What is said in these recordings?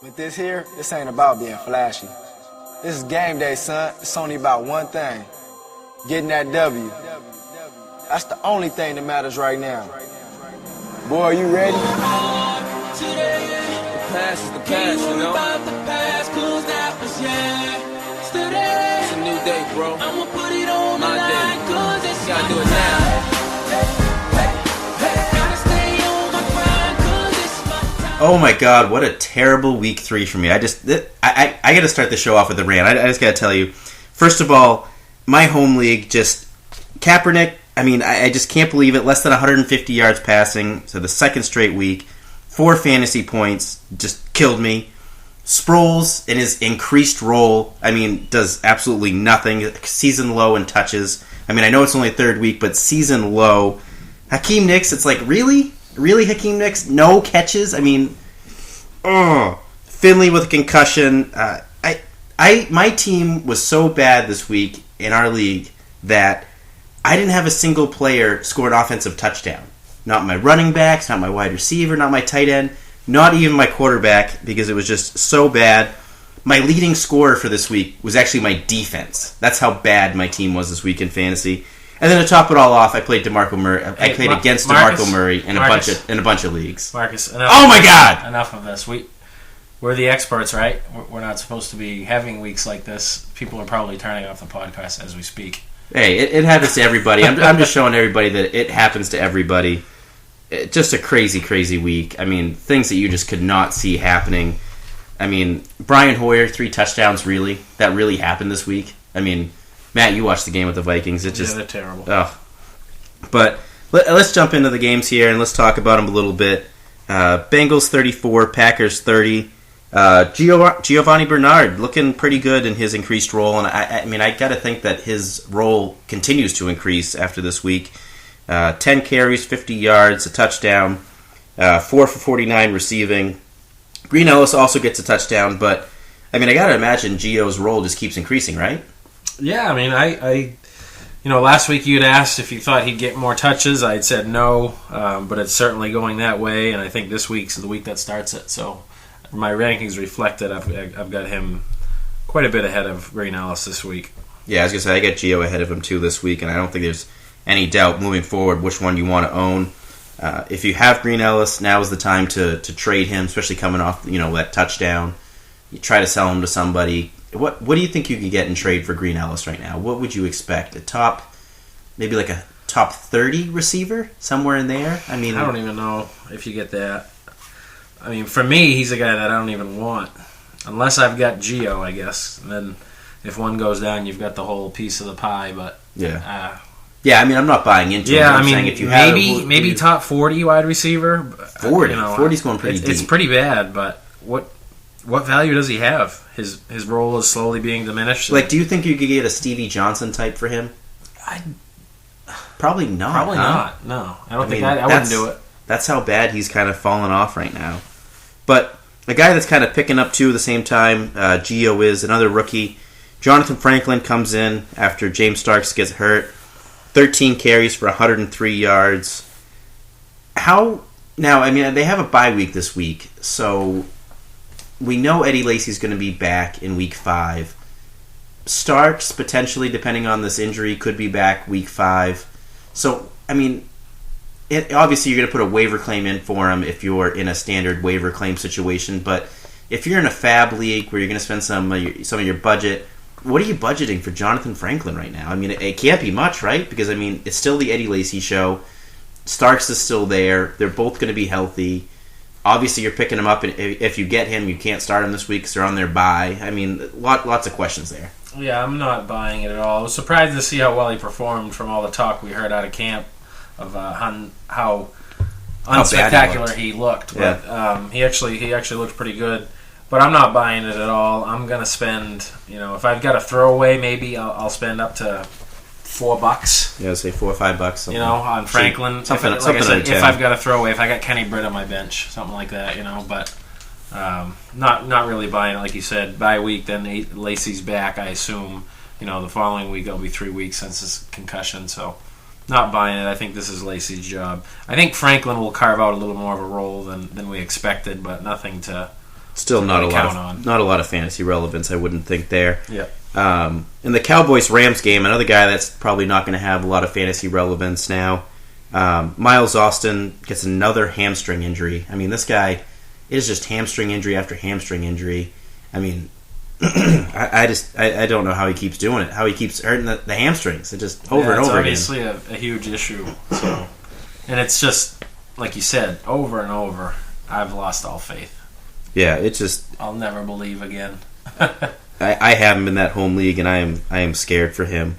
With this here, this ain't about being flashy. This is game day, son. It's only about one thing. Getting that W. That's the only thing that matters right now. Boy, you ready? The past is the past, you know? It's a new day, bro. My day. Gotta do it now. Oh my God! What a terrible week 3 for me. I got to start the show off with a rant. I just got to tell you. First of all, my home league just Kaepernick. I mean, I just can't believe it. Less than 150 yards passing, so the second straight week. 4 fantasy points just killed me. Sproles in his increased role, I mean, does absolutely nothing. Season low in touches. I mean, I know it's only third week, but season low. Hakeem Nicks, it's like, really? Really, Hakeem Nicks? No catches? I mean, Finley with a concussion. My team was so bad this week in our league that I didn't have a single player score an offensive touchdown. Not my running backs, not my wide receiver, not my tight end, not even my quarterback, because it was just so bad. My leading scorer for this week was actually my defense. That's how bad my team was this week in fantasy. And then to top it all off, I played DeMarco Murray. I played against DeMarco Murray in a bunch of leagues. Marcus, oh my God! Enough of this. We're the experts, right? We're not supposed to be having weeks like this. People are probably turning off the podcast as we speak. Hey, it happens to everybody. I'm just showing everybody that it happens to everybody. Just a crazy, crazy week. I mean, things that you just could not see happening. I mean, Brian Hoyer, 3 touchdowns, really? That really happened this week? I mean, Matt, you watched the game with the Vikings. It just, they're terrible. But let's jump into the games here, and let's talk about them a little bit. Bengals 34, Packers 30. Giovanni Bernard looking pretty good in his increased role, and I mean, I got to think that his role continues to increase after this week. 10 carries, 50 yards, a touchdown, 4 for 49 receiving. Green Ellis also gets a touchdown, but I mean, I got to imagine Gio's role just keeps increasing, right? Yeah, I mean, I last week you'd asked if you thought he'd get more touches. I'd said no, but it's certainly going that way, and I think this week's the week that starts it. So my rankings reflect that I've got him quite a bit ahead of Green Ellis this week. Yeah, I was going to say, I got Gio ahead of him too this week, and I don't think there's any doubt moving forward which one you want to own. If you have Green Ellis, now is the time to trade him, especially coming off that touchdown. You try to sell him to somebody. What do you think you could get in trade for Green Ellis right now? What would you expect? Maybe like a top 30 receiver? Somewhere in there? I mean, I don't even know if you get that. I mean, for me, he's a guy that I don't even want. Unless I've got Gio, I guess. And then if one goes down, you've got the whole piece of the pie. But yeah, I mean, I'm not buying into it. I mean, if you maybe top 40 wide receiver. 40? 40's going pretty deep. It's pretty bad, but what value does he have? His role is slowly being diminished. Like, do you think you could get a Stevie Johnson type for him? Probably not. Probably not. No, I wouldn't do it. That's how bad he's kind of fallen off right now. But a guy that's kind of picking up too at the same time, Gio is another rookie. Jonathan Franklin comes in after James Starks gets hurt. 13 carries for 103 yards. How now? I mean, they have a bye week this week, so we know Eddie Lacy's going to be back in week 5. Starks, potentially, depending on this injury, could be back week 5. So, I mean, obviously you're going to put a waiver claim in for him if you're in a standard waiver claim situation. But if you're in a fab league where you're going to spend some of your budget, what are you budgeting for Jonathan Franklin right now? I mean, it can't be much, right? Because, I mean, it's still the Eddie Lacy show. Starks is still there. They're both going to be healthy. Obviously, you're picking him up, and if you get him, you can't start him this week because they're on their bye. I mean, lots of questions there. Yeah, I'm not buying it at all. I was surprised to see how well he performed from all the talk we heard out of camp of how unspectacular he looked. But yeah. He actually looked pretty good. But I'm not buying it at all. I'm gonna spend, if I've got a throwaway, maybe I'll spend up to $4. Yeah, say $4 or $5. On Franklin. If I've got a throwaway, if I got Kenny Britt on my bench, something like that, But not really buying it, like you said. Bye week, then Lacy's back. I assume, the following week it'll be 3 weeks since his concussion. So, not buying it. I think this is Lacy's job. I think Franklin will carve out a little more of a role than we expected, but nothing to Still not a lot of fantasy relevance, I wouldn't think there. In the Cowboys-Rams game, another guy that's probably not going to have a lot of fantasy relevance now. Miles Austin gets another hamstring injury. I mean, this guy is just hamstring injury after hamstring injury. I mean, I don't know how he keeps doing it. How he keeps hurting the hamstrings. It just over and over again. It's obviously a huge issue. So, and it's just like you said, over and over. I've lost all faith. Yeah, it's just I'll never believe again. I have him in that home league, and I am scared for him.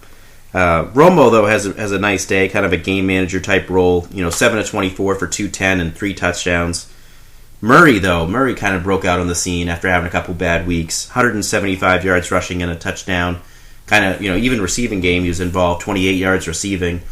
Romo though has a nice day, kind of a game manager type role. 7-24 for 210 and 3 touchdowns. Murray kind of broke out on the scene after having a couple bad weeks. 175 yards rushing and a touchdown. Kind of even receiving game he was involved, 28 yards receiving.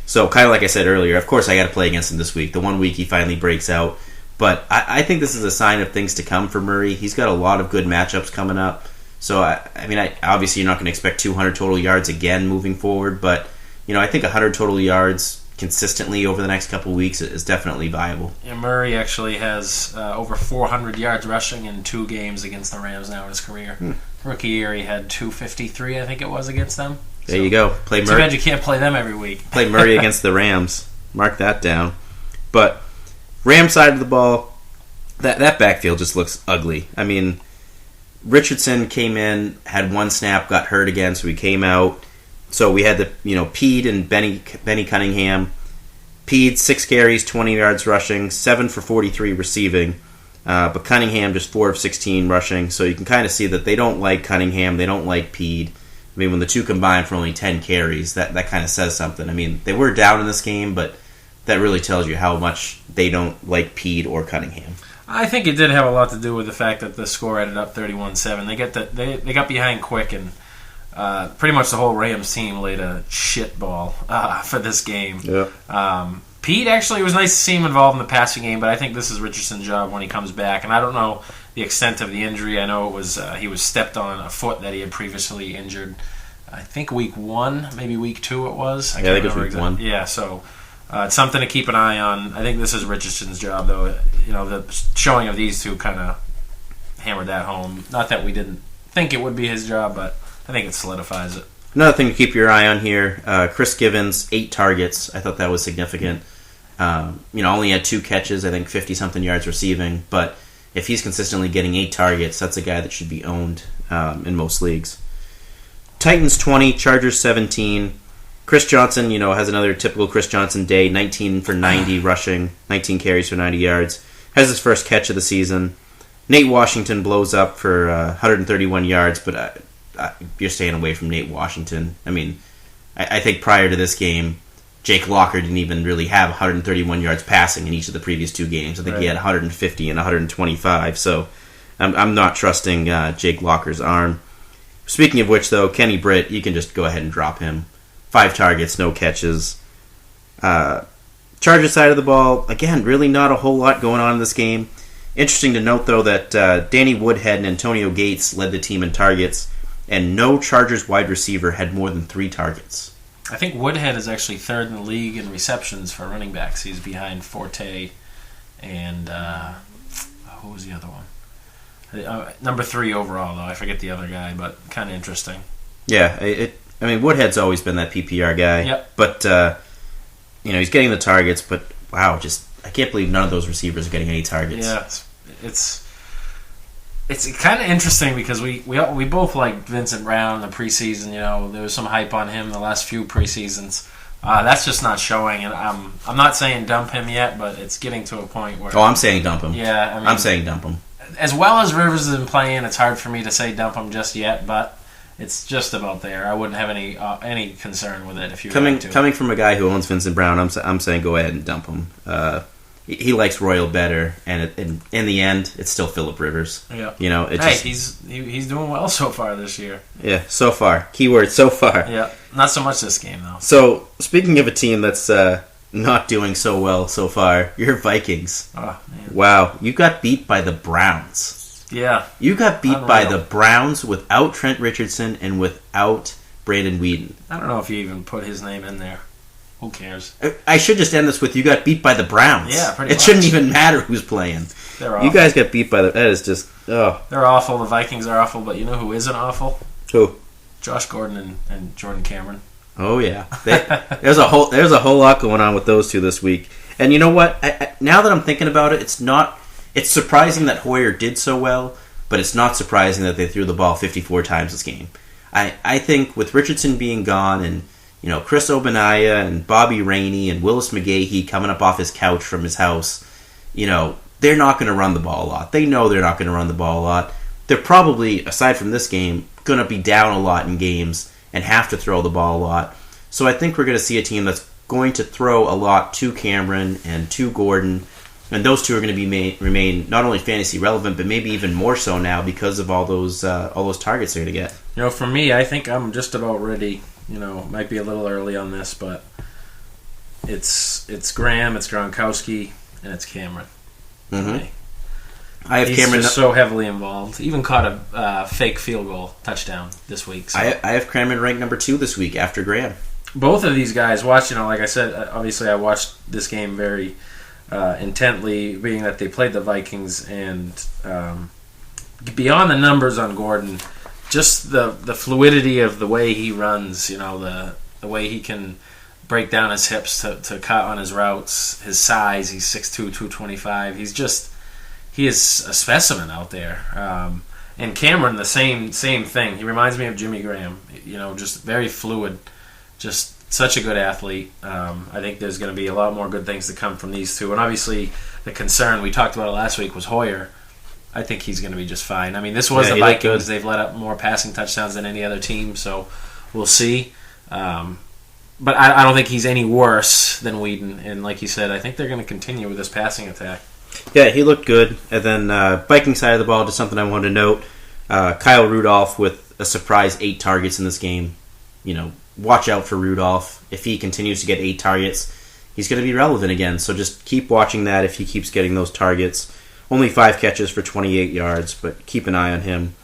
So kind of like I said earlier, of course I got to play against him this week. The one week he finally breaks out. But I think this is a sign of things to come for Murray. He's got a lot of good matchups coming up. So, obviously you're not going to expect 200 total yards again moving forward. But, I think 100 total yards consistently over the next couple of weeks is definitely viable. Yeah, Murray actually has over 400 yards rushing in 2 games against the Rams now in his career. Rookie year he had 253, I think it was, against them. There you go. Play Murray. Too bad you can't play them every week. Play Murray against the Rams. Mark that down. But Rams side of the ball, that backfield just looks ugly. I mean, Richardson came in, had 1 snap, got hurt again, so he came out. So we had the Pede and Benny Cunningham. Pede 6 carries, 20 yards rushing, 7 for 43 receiving. But Cunningham just 4 of 16 rushing. So you can kind of see that they don't like Cunningham, they don't like Pede. I mean, when the two combine for only 10 carries, that kind of says something. I mean, they were down in this game, but that really tells you how much they don't like Pede or Cunningham. I think it did have a lot to do with the fact that the score ended up 31-7. They got behind quick, and pretty much the whole Rams team laid a shit ball for this game. Yeah. Pete actually, it was nice to see him involved in the passing game, but I think this is Richardson's job when he comes back. And I don't know the extent of the injury. I know it was he was stepped on a foot that he had previously injured. I think week 1, maybe week 2 it was. I think it was week 1. Yeah, so it's something to keep an eye on. I think this is Richardson's job, though. The showing of these two kind of hammered that home. Not that we didn't think it would be his job, but I think it solidifies it. Another thing to keep your eye on here, Chris Givens, 8 targets. I thought that was significant. Only had 2 catches, I think 50-something yards receiving. But if he's consistently getting 8 targets, that's a guy that should be owned in most leagues. Titans 20, Chargers 17. Chris Johnson, has another typical Chris Johnson day, 19 for 90 rushing, 19 carries for 90 yards. Has his first catch of the season. Nate Washington blows up for 131 yards, but you're staying away from Nate Washington. I mean, I think prior to this game, Jake Locker didn't even really have 131 yards passing in each of the previous 2 games. I think he had 150 and 125, so I'm not trusting Jake Locker's arm. Speaking of which, though, Kenny Britt, you can just go ahead and drop him. 5 targets, no catches. Chargers side of the ball, again, really not a whole lot going on in this game. Interesting to note, though, that Danny Woodhead and Antonio Gates led the team in targets, and no Chargers wide receiver had more than 3 targets. I think Woodhead is actually 3rd in the league in receptions for running backs. He's behind Forte and who was the other one? Number 3 overall, though. I forget the other guy, but kind of interesting. Yeah, Woodhead's always been that PPR guy. Yep. But, he's getting the targets, but, wow, I can't believe none of those receivers are getting any targets. Yeah, it's kind of interesting because we both liked Vincent Brown in the preseason. There was some hype on him the last few preseasons. That's just not showing, and I'm not saying dump him yet, but it's getting to a point where... Oh, I'm saying dump him. Yeah, I'm saying dump him. As well as Rivers has been playing, it's hard for me to say dump him just yet, but it's just about there. I wouldn't have any concern with it if you coming from a guy who owns Vincent Brown. I'm saying go ahead and dump him. He likes Royal better, and in the end, it's still Phillip Rivers. Yeah. He's doing well so far this year. Yeah, so far. Keyword so far. Yeah, not so much this game though. So speaking of a team that's not doing so well so far, your Vikings. Oh man! Wow, you got beat by the Browns. Yeah, you got beat by the Browns without Trent Richardson and without Brandon Weeden. I don't know if you even put his name in there. Who cares? I should just end this with you got beat by the Browns. Yeah, pretty much. It shouldn't even matter who's playing. They're awful. You guys got beat by that is just, oh. They're awful. The Vikings are awful, but you know who isn't awful? Who? Josh Gordon and Jordan Cameron. Oh yeah, there's a whole lot going on with those two this week. And you know what? Now that I'm thinking about it, it's surprising that Hoyer did so well, but it's not surprising that they threw the ball 54 times this game. I think with Richardson being gone and Chris Obanaya and Bobby Rainey and Willis McGahee coming up off his couch from his house, they're not going to run the ball a lot. They know they're not going to run the ball a lot. They're probably, aside from this game, going to be down a lot in games and have to throw the ball a lot. So I think we're going to see a team that's going to throw a lot to Cameron and to Gordon, and those two are going to remain not only fantasy relevant, but maybe even more so now because of all those targets they're going to get. For me, I think I'm just about ready. Might be a little early on this, but it's Graham, it's Gronkowski, and it's Cameron. Mm-hmm. He's Cameron just so heavily involved. Even caught a fake field goal touchdown this week. So. I have Cameron ranked number 2 this week after Graham. Both of these guys watched. Like I said, obviously I watched this game very intently, being that they played the Vikings, and beyond the numbers on Gordon, just the fluidity of the way he runs. The way he can break down his hips to cut on his routes. His size, he's 6'2", 225. He is a specimen out there. And Cameron, the same thing. He reminds me of Jimmy Graham. Just very fluid, just such a good athlete. I think there's going to be a lot more good things to come from these two. And obviously, the concern we talked about it last week was Hoyer. I think he's going to be just fine. I mean, this was the Vikings. They've let up more passing touchdowns than any other team, so we'll see. But I don't think he's any worse than Whedon. And like you said, I think they're going to continue with this passing attack. Yeah, he looked good. And then Viking side of the ball, just something I wanted to note. Kyle Rudolph with a surprise 8 targets in this game. Watch out for Rudolph. If he continues to get 8 targets, he's going to be relevant again. So just keep watching that if he keeps getting those targets. Only 5 catches for 28 yards, but keep an eye on him.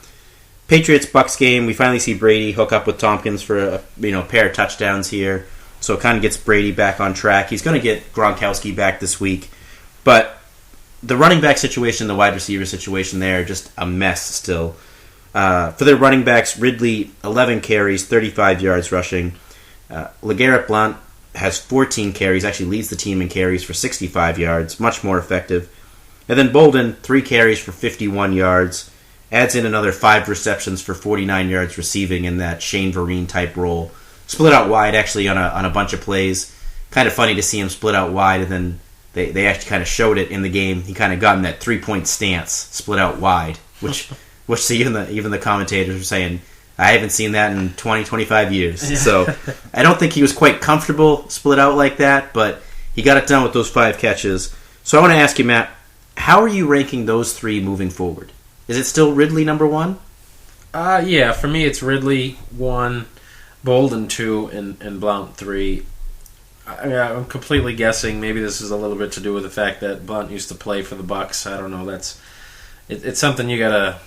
Patriots-Bucks game, we finally see Brady hook up with Tompkins for a pair of touchdowns here. So it kind of gets Brady back on track. He's going to get Gronkowski back this week. But the running back situation, the wide receiver situation there, just a mess still. For their running backs, Ridley, 11 carries, 35 yards rushing. LeGarrette Blount has 14 carries, actually leads the team in carries for 65 yards, much more effective. And then Bolden, 3 carries for 51 yards, adds in another 5 receptions for 49 yards receiving in that Shane Vereen type role. Split out wide, actually, on a bunch of plays. Kind of funny to see him split out wide, and then they actually kind of showed it in the game. He kind of got in that 3-point stance, split out wide, which even the commentators were saying, I haven't seen that in 20, 25 years. Yeah. So I don't think he was quite comfortable split out like that, but he got it done with those 5 catches. So I want to ask you, Matt, how are you ranking those 3 moving forward? Is it still Ridley number 1? Yeah, for me it's Ridley 1, Bolden 2, and Blount 3. I'm completely guessing. Maybe this is a little bit to do with the fact that Blount used to play for the Bucks. I don't know. It's something you gotta.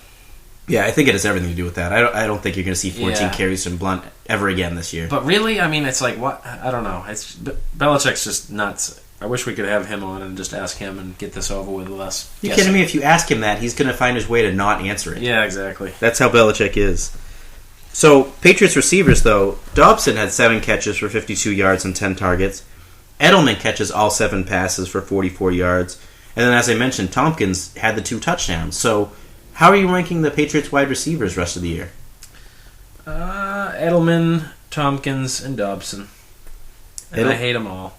Yeah, I think it has everything to do with that. I don't think you're going to see 14 carries from Blount ever again this year. But really, I mean, it's like what? I don't know. Belichick's just nuts. I wish we could have him on and just ask him and get this over with us. You kidding me? If you ask him that, he's going to find his way to not answer it. Yeah, exactly. That's how Belichick is. So, Patriots receivers, though, Dobson had 7 catches for 52 yards and 10 targets. Edelman catches all 7 passes for 44 yards. And then, as I mentioned, Tompkins had the 2 touchdowns. So, how are you ranking the Patriots wide receivers rest of the year? Edelman, Tompkins, and Dobson. And I hate them all.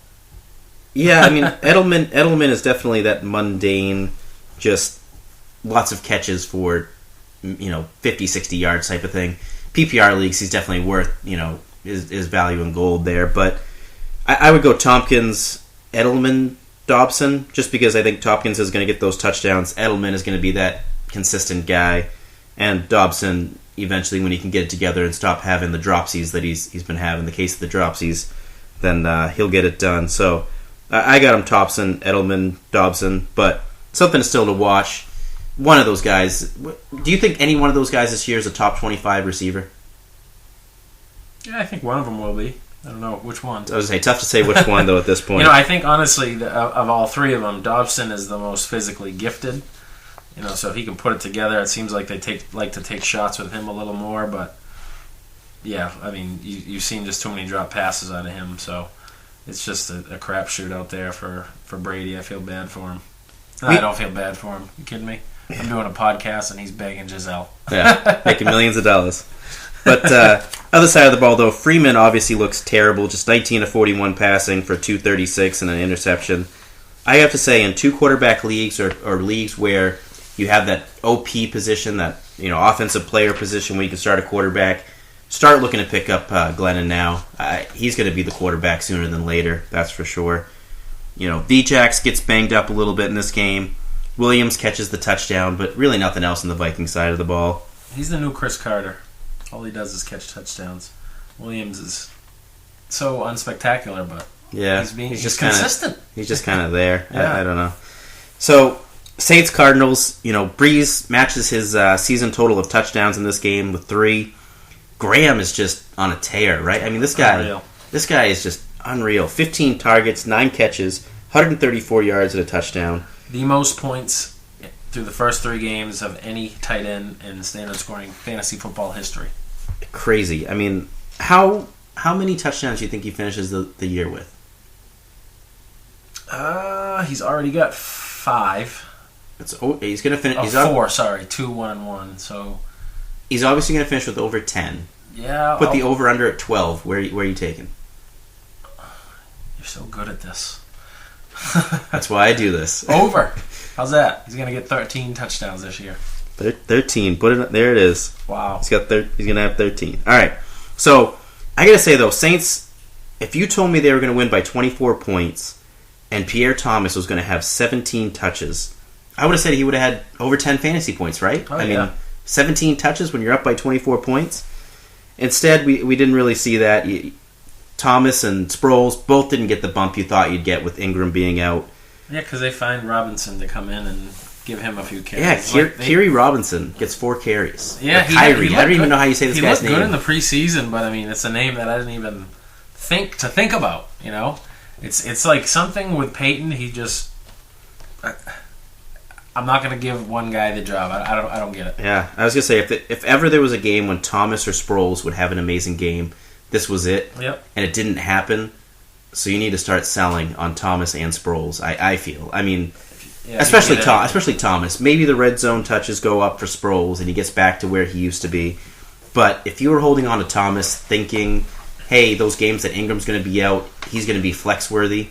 Yeah, I mean, Edelman is definitely that mundane, just lots of catches for, 50, 60 yards type of thing. PPR leagues, he's definitely worth, his value in gold there. But I would go Tompkins, Edelman, Dobson, just because I think Tompkins is going to get those touchdowns. Edelman is going to be that consistent guy. And Dobson, eventually, when he can get it together and stop having the dropsies that he's been having, the case of the dropsies, then he'll get it done. So I got him Thompson, Edelman, Dobson, but something still to watch. One of those guys. Do you think any one of those guys this year is a top 25 receiver? Yeah, I think one of them will be. I don't know which one. I was going to say, tough to say which one, though, at this point. I think, honestly, of all 3 of them, Dobson is the most physically gifted. So if he can put it together, it seems like they like to take shots with him a little more. But yeah, I mean, you've seen just too many drop passes out of him, so it's just a crapshoot out there for Brady. I feel bad for him. I don't feel bad for him. You kidding me? I'm doing a podcast and he's begging Giselle. Yeah, making millions of dollars. But other side of the ball, though, Freeman obviously looks terrible. Just 19 of 41 passing for 236 and an interception. I have to say, in 2 quarterback leagues or leagues where you have that OP position, that offensive player position where you can start a quarterback, start looking to pick up Glennon now. He's going to be the quarterback sooner than later, that's for sure. Djax gets banged up a little bit in this game. Williams catches the touchdown, but really nothing else on the Viking side of the ball. He's the new Chris Carter. All he does is catch touchdowns. Williams is so unspectacular, but he's just consistent. He's just kind of there. Yeah. I don't know. So, Saints Cardinals, Breeze matches his season total of touchdowns in this game with 3. Graham is just on a tear, right? I mean, this guy is just unreal. 15 targets, 9 catches, 134 yards and a touchdown. The most points through the first 3 games of any tight end in standard scoring fantasy football history. Crazy. I mean, how many touchdowns do you think he finishes the year with? He's already got 5. He's going to finish. 4. Sorry, 2, 1, and 1. So he's obviously going to finish with over 10. Yeah. Put the over under at 12. Where are you taking? You're so good at this. That's why I do this. Over. How's that? He's going to get 13 touchdowns this year. 13. Put it. There it is. Wow. He's going to have 13. All right. So I got to say though, Saints. If you told me they were going to win by 24 points, and Pierre Thomas was going to have 17 touches, I would have said he would have had over 10 fantasy points, right? Oh, I mean, 17 touches when you're up by 24 points. Instead, we didn't really see that. Thomas and Sproles both didn't get the bump you thought you'd get with Ingram being out. Yeah, because they find Robinson to come in and give him a few carries. Yeah, Kyrie Robinson gets 4 carries. Yeah, Kyrie. I don't even know how you say this guy's name. He looked good in the preseason, but I mean, it's a name that I didn't even think about. It's like something with Peyton. He just, I'm not going to give one guy the job. I don't get it. Yeah, I was going to say if ever there was a game when Thomas or Sproles would have an amazing game, this was it. Yep. And it didn't happen. So you need to start selling on Thomas and Sproles. I feel. I mean, especially Thomas. Maybe the red zone touches go up for Sproles and he gets back to where he used to be. But if you were holding on to Thomas, thinking, hey, those games that Ingram's going to be out, he's going to be flex worthy.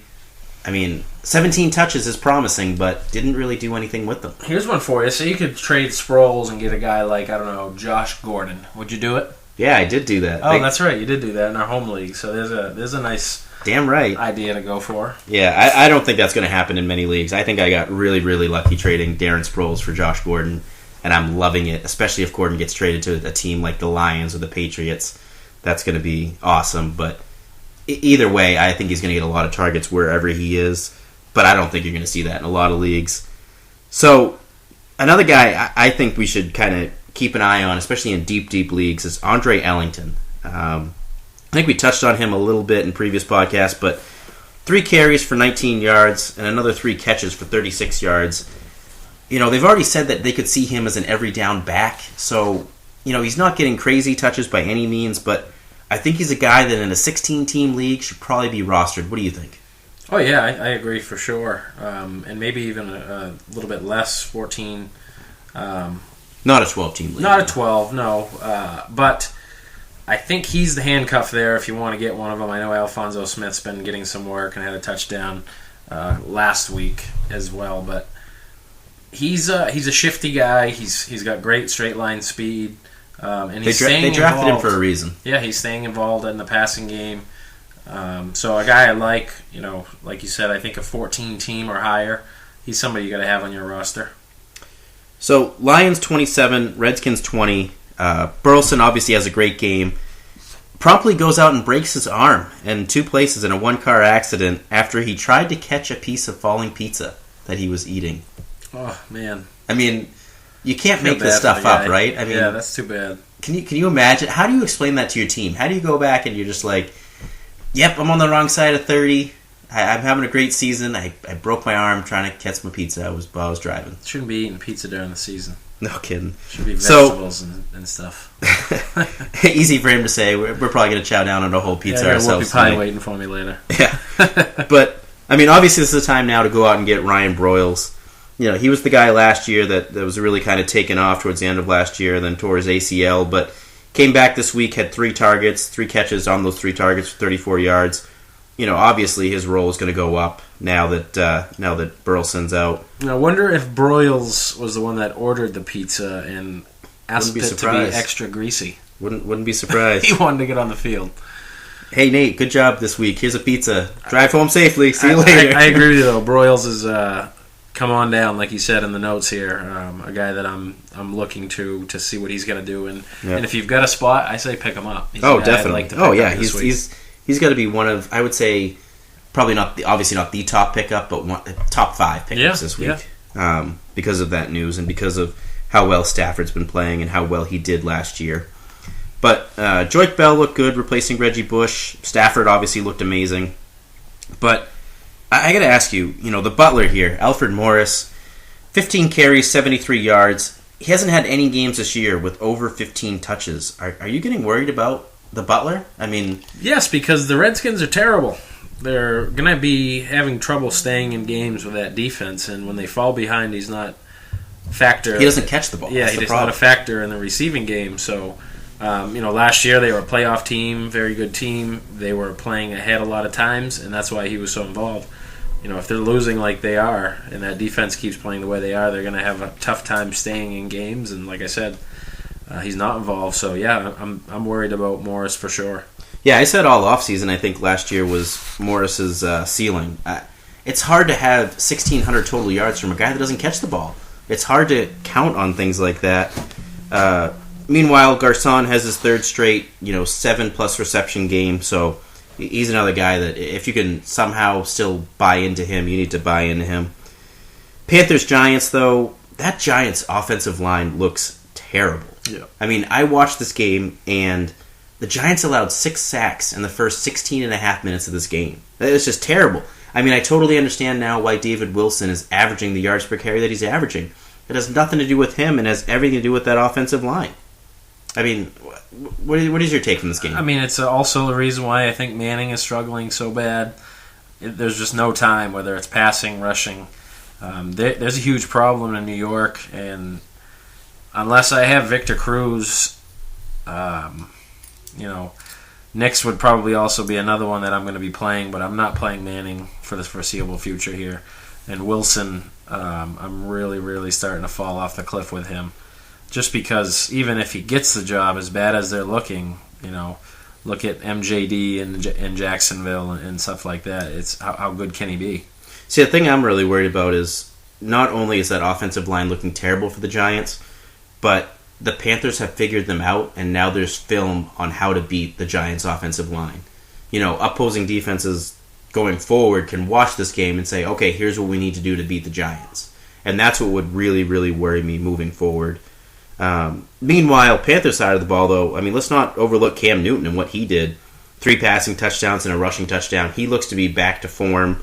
I mean, 17 touches is promising, but didn't really do anything with them. Here's one for you. So you could trade Sproles and get a guy like, I don't know, Josh Gordon. Would you do it? Yeah, I did do that. Oh, that's right. You did do that in our home league. So there's a nice damn right idea to go for. Yeah, I don't think that's going to happen in many leagues. I think I got really, really lucky trading Darren Sproles for Josh Gordon, and I'm loving it, especially if Gordon gets traded to a team like the Lions or the Patriots. That's going to be awesome. But either way, I think he's going to get a lot of targets wherever he is. But I don't think you're going to see that in a lot of leagues. So another guy I think we should kind of keep an eye on, especially in deep leagues, is Andre Ellington. I think we touched on him a little bit in previous podcasts, but 3 carries for 19 yards and another 3 catches for 36 yards. They've already said that they could see him as an every down back, so he's not getting crazy touches by any means, but I think he's a guy that in a 16-team league should probably be rostered. What do you think? Oh, yeah, I agree for sure. And maybe even a little bit less, 14. Not a 12-team league. Not a 12, no. But I think he's the handcuff there if you want to get one of them. I know Alfonso Smith's been getting some work and had a touchdown last week as well. But he's a shifty guy. He's got great straight line speed. And he's they drafted him for a reason. Yeah, he's staying involved in the passing game. So a guy I like you said, I think a 14 team or higher. He's somebody you got to have on your roster. So Lions 27, Redskins 20. Burleson obviously has a great game. Promptly goes out and breaks his arm in 2 places in a 1-car accident after he tried to catch a piece of falling pizza that he was eating. Oh man! I mean, you can't make this stuff up, right? I mean, yeah, that's too bad. Can you imagine? How do you explain that to your team? How do you go back and you're just like, "Yep, I'm on the wrong side of 30. I'm having a great season. I broke my arm trying to catch my pizza while I was driving. Shouldn't be eating pizza during the season. No kidding. Should be vegetables and stuff. Easy for him to say. We're probably going to chow down on a whole pizza ourselves. Whoopie pie waiting for me later. Yeah. But, I mean, obviously this is the time now to go out and get Ryan Broyles. He was the guy last year that was really kind of taken off towards the end of last year, then tore his ACL, but came back this week, had 3 targets, 3 catches on those 3 targets for 34 yards. Obviously his role is going to go up now that Burleson's out. I wonder if Broyles was the one that ordered the pizza and asked it to be extra greasy. Wouldn't be surprised. He wanted to get on the field. Hey Nate, good job this week. Here's a pizza. Drive home safely. See you later. I agree with you though. Broyles is come on down, like you said in the notes here. A guy that I'm looking to see what he's going to do, and if you've got a spot, I say pick him up. He's definitely. He's He's got to be one of, I would say, probably obviously not the top pickup, but top 5 pickups this week. Because of that news and because of how well Stafford's been playing and how well he did last year. But Joyke Bell looked good replacing Reggie Bush. Stafford obviously looked amazing. But I got to ask you, the butler here, Alfred Morris, 15 carries, 73 yards. He hasn't had any games this year with over 15 touches. Are you getting worried about the butler? I mean... Yes, because the Redskins are terrible. They're going to be having trouble staying in games with that defense, and when they fall behind, he's not a factor. He doesn't catch the ball. Yeah, he's not a factor in the receiving game. So, last year they were a playoff team, very good team. They were playing ahead a lot of times, and that's why he was so involved. If they're losing like they are, and that defense keeps playing the way they are, they're going to have a tough time staying in games, and like I said... he's not involved, so yeah, I'm worried about Morris for sure. Yeah, I said all offseason I think last year was Morris's ceiling. It's hard to have 1,600 total yards from a guy that doesn't catch the ball. It's hard to count on things like that. Meanwhile, Garcon has his 3rd straight, 7+ reception game, so he's another guy that if you can somehow still buy into him, you need to buy into him. Panthers-Giants, though, that Giants offensive line looks terrible. Yeah. I mean, I watched this game, and the Giants allowed 6 sacks in the first 16 and a half minutes of this game. It's just terrible. I mean, I totally understand now why David Wilson is averaging the yards per carry that he's averaging. It has nothing to do with him and has everything to do with that offensive line. I mean, what is your take from this game? I mean, it's also the reason why I think Manning is struggling so bad. There's just no time, whether it's passing, rushing. There's a huge problem in New York, and... unless I have Victor Cruz, Nix would probably also be another one that I'm going to be playing, but I'm not playing Manning for the foreseeable future here. And Wilson, I'm really, really starting to fall off the cliff with him. Just because even if he gets the job, as bad as they're looking, look at MJD in Jacksonville and stuff like that. It's how good can he be? See, the thing I'm really worried about is not only is that offensive line looking terrible for the Giants, but the Panthers have figured them out, and now there's film on how to beat the Giants' offensive line. Opposing defenses going forward can watch this game and say, okay, here's what we need to do to beat the Giants. And that's what would really, really worry me moving forward. Meanwhile, Panthers side of the ball, though, I mean, let's not overlook Cam Newton and what he did. 3 passing touchdowns and a rushing touchdown. He looks to be back to form.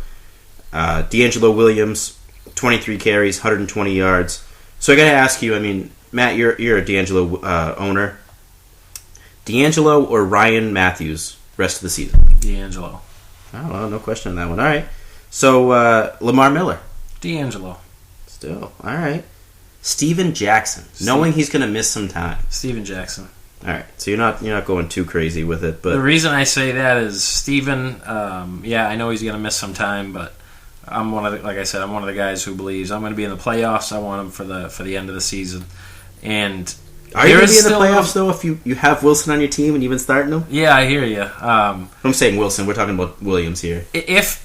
D'Angelo Williams, 23 carries, 120 yards. So I got to ask you, I mean, Matt, you're a D'Angelo owner. D'Angelo or Ryan Matthews rest of the season? D'Angelo. Oh, no question on that one. All right. So Lamar Miller. D'Angelo. Still. All right. Steven Jackson. Knowing he's going to miss some time. Steven Jackson. All right. So you're not going too crazy with it, but the reason I say that is Steven. I know he's going to miss some time, but I'm one of the guys who believes I'm going to be in the playoffs. I want him for the end of the season. And are you going to be in the playoffs, though, if you have Wilson on your team and you've been starting him? Yeah, I hear you. I'm saying Wilson. We're talking about Williams here. If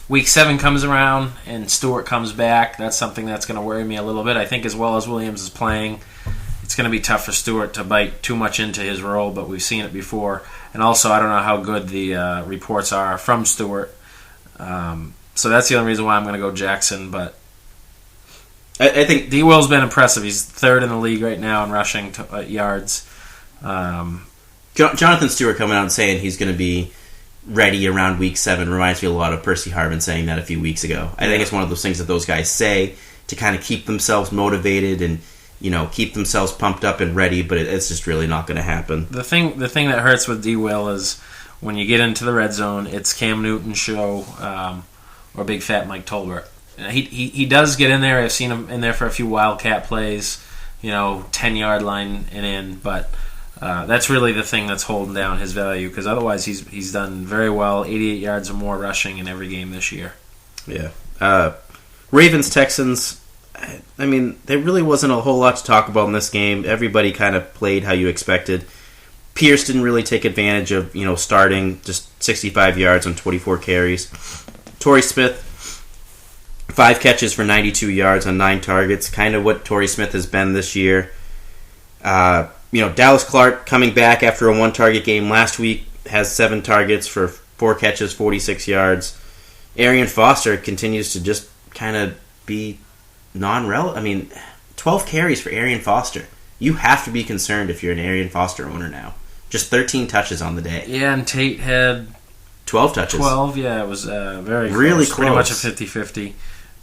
Week 7 comes around and Stewart comes back, that's something that's going to worry me a little bit. I think as well as Williams is playing, it's going to be tough for Stewart to bite too much into his role, but we've seen it before. And also, I don't know how good the reports are from Stewart. So that's the only reason why I'm going to go Jackson, but I think D-Will's been impressive. He's 3rd in the league right now in rushing yards. Jonathan Stewart coming out and saying he's going to be ready around week 7 reminds me a lot of Percy Harvin saying that a few weeks ago. I think it's one of those things that those guys say to kind of keep themselves motivated and, keep themselves pumped up and ready, but it's just really not going to happen. The thing that hurts with D-Will is when you get into the red zone, it's Cam Newton's show or Big Fat Mike Tolbert. He does get in there. I've seen him in there for a few wildcat plays, 10-yard line and in, but that's really the thing that's holding down his value, because otherwise he's done very well, 88 yards or more rushing in every game this year. Yeah. Ravens-Texans, I mean, there really wasn't a whole lot to talk about in this game. Everybody kind of played how you expected. Pierce didn't really take advantage of, starting just 65 yards on 24 carries. Torrey Smith, 5 catches for 92 yards on 9 targets, kind of what Torrey Smith has been this year. Dallas Clark coming back after a 1-target game last week, has 7 targets for 4 catches, 46 yards. Arian Foster continues to just kind of be non-relevant. I mean, 12 carries for Arian Foster. You have to be concerned if you're an Arian Foster owner now. Just 13 touches on the day. Yeah, and Tate had 12 touches. 12, yeah, it was very really close. Pretty much a 50-50.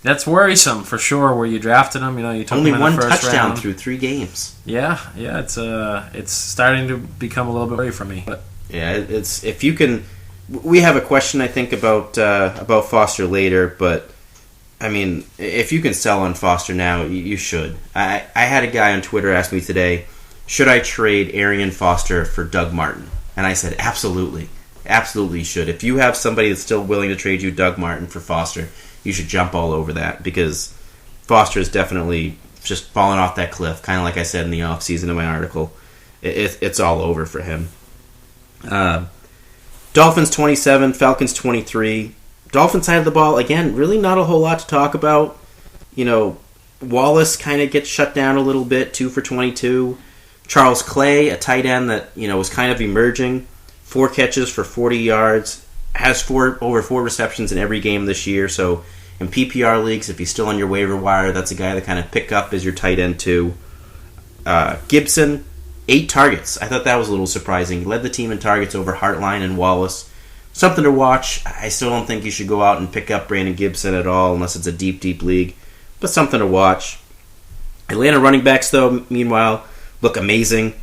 That's worrisome for sure. Where you drafted him, you took only him in one the first touchdown round. through 3 games. Yeah, it's starting to become a little bit worry for me. But yeah, it's if you can. We have a question I think about Foster later, but I mean, if you can sell on Foster now, you should. I had a guy on Twitter ask me today, should I trade Arian Foster for Doug Martin? And I said, absolutely. Absolutely should. If you have somebody that's still willing to trade you Doug Martin for Foster, you should jump all over that, because Foster is definitely just fallen off that cliff, kind of like I said in the offseason in my article. It's all over for him. Dolphins 27, Falcons 23. Dolphins side of the ball, again, really not a whole lot to talk about. Wallace kind of gets shut down a little bit, 2 for 22. Charles Clay, a tight end that, was kind of emerging, 4 catches for 40 yards, has over 4 receptions in every game this year. So in PPR leagues, if he's still on your waiver wire, that's a guy to kind of pick up as your tight end too. Gibson, 8 targets. I thought that was a little surprising. He led the team in targets over Hartline and Wallace. Something to watch. I still don't think you should go out and pick up Brandon Gibson at all unless it's a deep, deep league. But something to watch. Atlanta running backs, though, meanwhile, look amazing.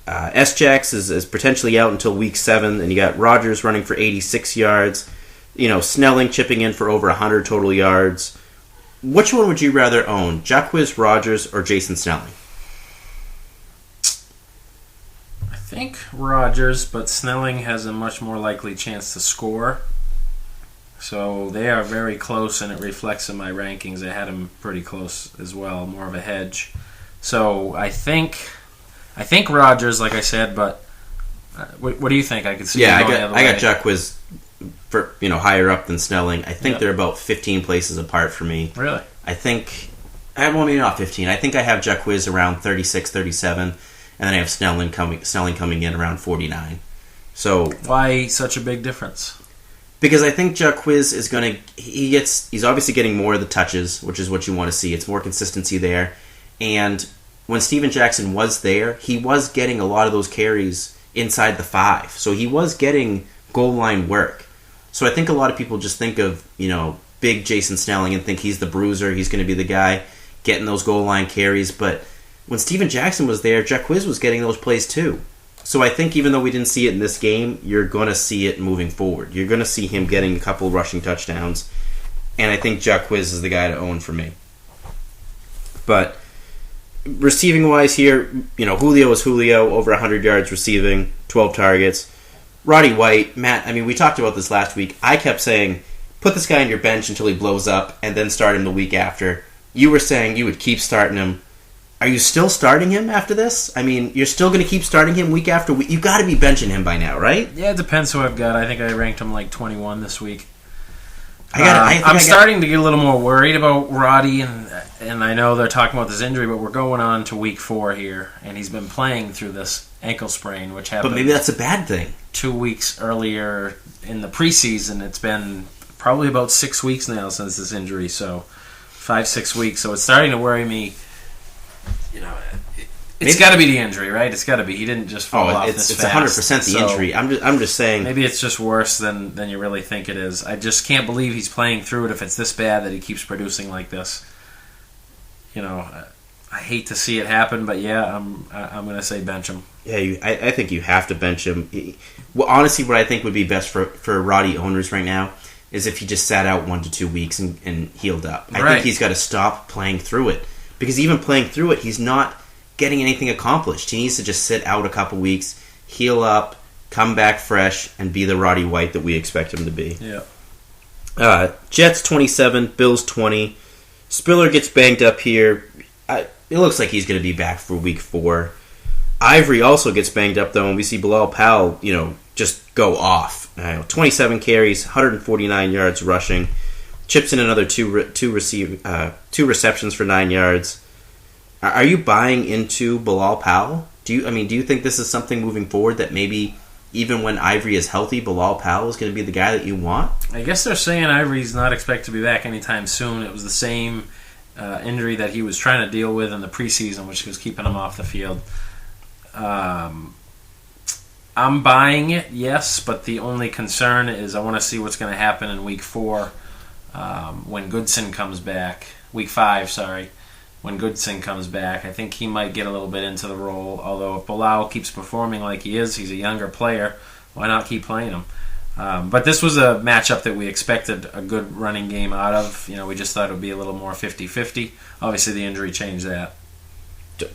S-Jax is potentially out until week 7, and you got Rodgers running for 86 yards. Snelling chipping in for over 100 total yards. Which one would you rather own, Jacquizz Rodgers or Jason Snelling? I think Rodgers, but Snelling has a much more likely chance to score. So they are very close, and it reflects in my rankings. I had him pretty close as well, more of a hedge. So I think Rodgers, like I said, but what do you think? I could see. Yeah, I got Jacquizz for higher up than Snelling. I think they're about 15 places apart for me. Really? I think maybe not 15. I think I have Jacquizz around 36, 37, and then I have Snelling coming in around 49. So why such a big difference? Because I think Jacquizz is he's obviously getting more of the touches, which is what you want to see. It's more consistency there. And when Steven Jackson was there, he was getting a lot of those carries inside the 5. So he was getting goal line work. So I think a lot of people just think of, big Jason Snelling and think he's the bruiser, he's going to be the guy getting those goal line carries. But when Steven Jackson was there, Jacquizz was getting those plays too. So I think even though we didn't see it in this game, you're going to see it moving forward. You're going to see him getting a couple rushing touchdowns. And I think Jacquizz is the guy to own for me. But receiving-wise here, Julio is Julio, over 100 yards receiving, 12 targets. Roddy White, Matt, we talked about this last week. I kept saying, put this guy on your bench until he blows up and then start him the week after. You were saying you would keep starting him. Are you still starting him after this? You're still going to keep starting him week after week? You've got to be benching him by now, right? Yeah, it depends who I've got. I think I ranked him like 21 this week. I'm starting to get a little more worried about Roddy, and I know they're talking about this injury, but we're going on to week 4 here, and he's been playing through this ankle sprain, which happened. But maybe that's a bad thing. 2 weeks earlier in the preseason. It's been probably about 6 weeks now since this injury, so 5-6 weeks. So it's starting to worry me. It's got to be the injury, right? It's got to be. He didn't just fall off this fast. It's 100% the injury. I'm just saying. Maybe it's just worse than you really think it is. I just can't believe he's playing through it if it's this bad that he keeps producing like this. I hate to see it happen, but yeah, I'm going to say bench him. Yeah, I think you have to bench him. Well, honestly, what I think would be best for Roddy owners right now is if he just sat out 1 to 2 weeks and healed up. I think he's got to stop playing through it, because even playing through it, he's not getting anything accomplished. He needs to just sit out a couple weeks, heal up, come back fresh, and be the Roddy White that we expect him to be. Yeah. Jets 27, Bills 20. Spiller gets banged up here. It looks like he's going to be back for week 4. Ivory also gets banged up, though, and we see Bilal Powell, just go off. 27 carries, 149 yards rushing. Chips in another two receptions for 9 yards. Are you buying into Bilal Powell? Do you think this is something moving forward that maybe even when Ivory is healthy, Bilal Powell is going to be the guy that you want? I guess they're saying Ivory's not expected to be back anytime soon. It was the same injury that he was trying to deal with in the preseason, which was keeping him off the field. I'm buying it, yes, but the only concern is I want to see what's going to happen in week 4 when Goodson comes back. Week 5, sorry. When Goodson comes back, I think he might get a little bit into the role. Although if Bilal keeps performing like he is, he's a younger player, why not keep playing him? But this was a matchup that we expected a good running game out of. We just thought it would be a little more 50-50. Obviously, the injury changed that.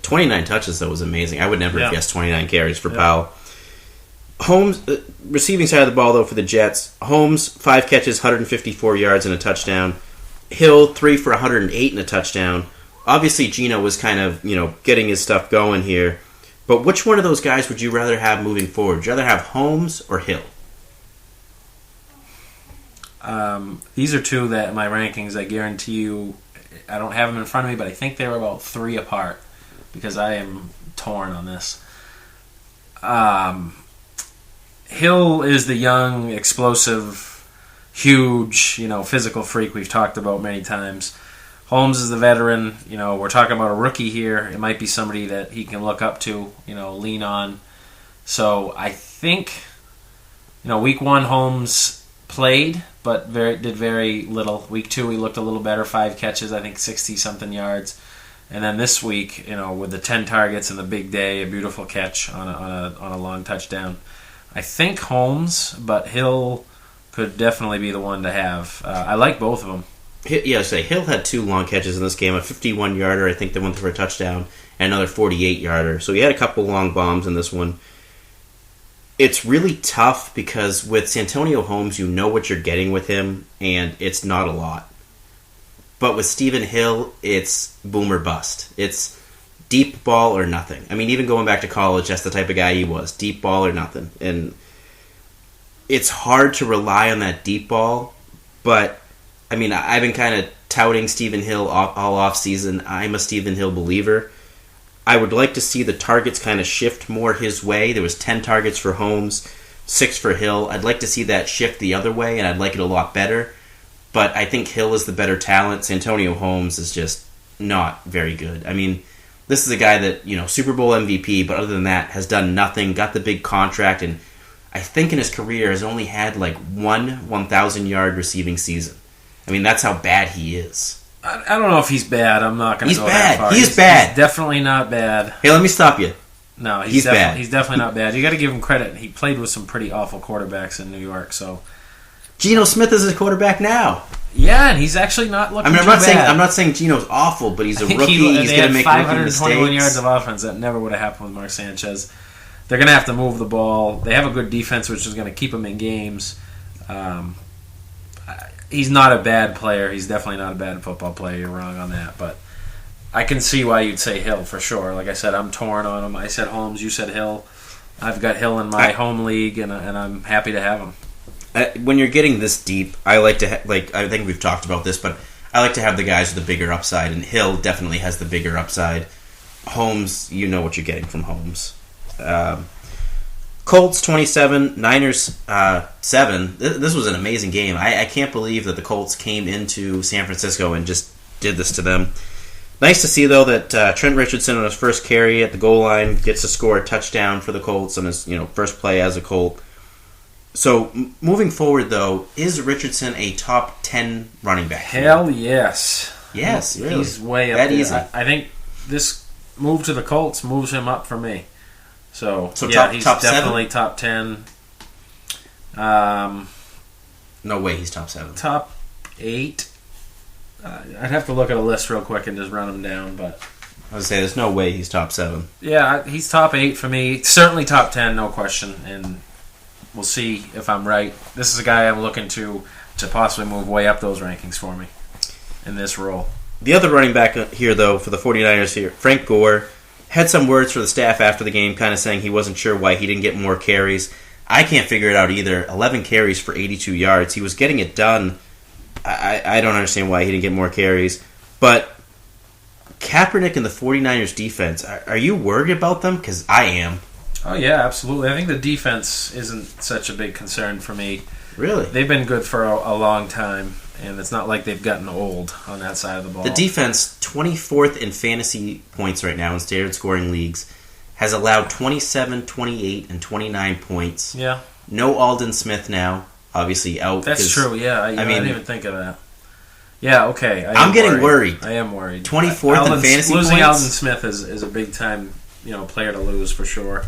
29 touches, though, was amazing. I would never have guessed 29 carries for Powell. Holmes, receiving side of the ball, though, for the Jets. Holmes, 5 catches, 154 yards and a touchdown. Hill, 3 for 108 and a touchdown. Obviously, Geno was kind of, getting his stuff going here. But which one of those guys would you rather have moving forward? Would you rather have Holmes or Hill? These are two that in my rankings, I guarantee you, I don't have them in front of me, but I think they were about 3 apart because I am torn on this. Hill is the young, explosive, huge, physical freak we've talked about many times. Holmes is the veteran. We're talking about a rookie here. It might be somebody that he can look up to, lean on. So I think, week 1 Holmes played, but did very little. Week 2 he looked a little better. 5 catches, I think 60-something yards. And then this week, with the 10 targets and the big day, a beautiful catch on a long touchdown. I think Holmes, but Hill could definitely be the one to have. I like both of them. Yeah, Hill had 2 long catches in this game, a 51-yarder, I think, that went for a touchdown, and another 48-yarder. So he had a couple long bombs in this one. It's really tough because with Santonio Holmes, you know what you're getting with him, and it's not a lot. But with Stephen Hill, it's boom or bust. It's deep ball or nothing. I mean, even going back to college, that's the type of guy he was. Deep ball or nothing. And it's hard to rely on that deep ball, but I mean, I've been kind of touting Stephen Hill all off season. I'm a Stephen Hill believer. I would like to see the targets kind of shift more his way. There was 10 targets for Holmes, 6 for Hill. I'd like to see that shift the other way, and I'd like it a lot better. But I think Hill is the better talent. Santonio Holmes is just not very good. I mean, this is a guy that, Super Bowl MVP, but other than that, has done nothing, got the big contract, and I think in his career has only had like one 1,000-yard receiving season. I mean, that's how bad he is. I don't know if he's bad. I'm not going to go bad. that far. He's bad. He's definitely not bad. Hey, let me stop you. No, he's bad. He's definitely not bad. You got to give him credit. He played with some pretty awful quarterbacks in New York. So, Geno Smith is his quarterback now. Yeah, and he's actually not looking. I'm not saying Geno's awful, but he's a rookie. He's going to make 521 yards of offense. That never would have happened with Mark Sanchez. They're going to have to move the ball. They have a good defense, which is going to keep them in games. He's not a bad player. He's definitely not a bad football player. You're wrong on that, but I can see why you'd say Hill for sure. Like I said, I'm torn on him. I said Holmes. You said Hill. I've got Hill in my home league, and I'm happy to have him. When you're getting this deep, I like to I think we've talked about this, but I like to have the guys with the bigger upside, and Hill definitely has the bigger upside. Holmes, you know what you're getting from Holmes. Colts 27, Niners 7. This was an amazing game. I can't believe that the Colts came into San Francisco and just did this to them. Nice to see, though, that Trent Richardson on his first carry at the goal line gets to score a touchdown for the Colts on his first play as a Colt. So, moving forward, though, is Richardson a top 10 running back? Hell yes. Yes, really. He's way up that there. Easy. I think this move to the Colts moves him up for me. So yeah, he's top definitely 7? top 10. No way he's top 7. Top 8. I'd have to look at a list real quick and just run them down, but I would say there's no way he's top 7. Yeah, he's top 8 for me. Certainly top 10, no question. And we'll see if I'm right. This is a guy I'm looking to possibly move way up those rankings for me in this role. The other running back here, though, for the 49ers here, Frank Gore, had some words for the staff after the game, kind of saying he wasn't sure why he didn't get more carries. I can't figure it out either. 11 carries for 82 yards. He was getting it done. I don't understand why he didn't get more carries. But Kaepernick and the 49ers defense, are you worried about them? Because I am. Oh, yeah, absolutely. I think the defense isn't such a big concern for me. Really? They've been good for a long time, and it's not like they've gotten old on that side of the ball. The defense, 24th in fantasy points right now in standard scoring leagues, has allowed 27, 28, and 29 points. Yeah. No Alden Smith now. Obviously out. That's true, yeah. I didn't even think of that. Yeah, okay. I'm getting worried. I am worried. 24th in fantasy losing points? Alden Smith is a big-time player to lose for sure.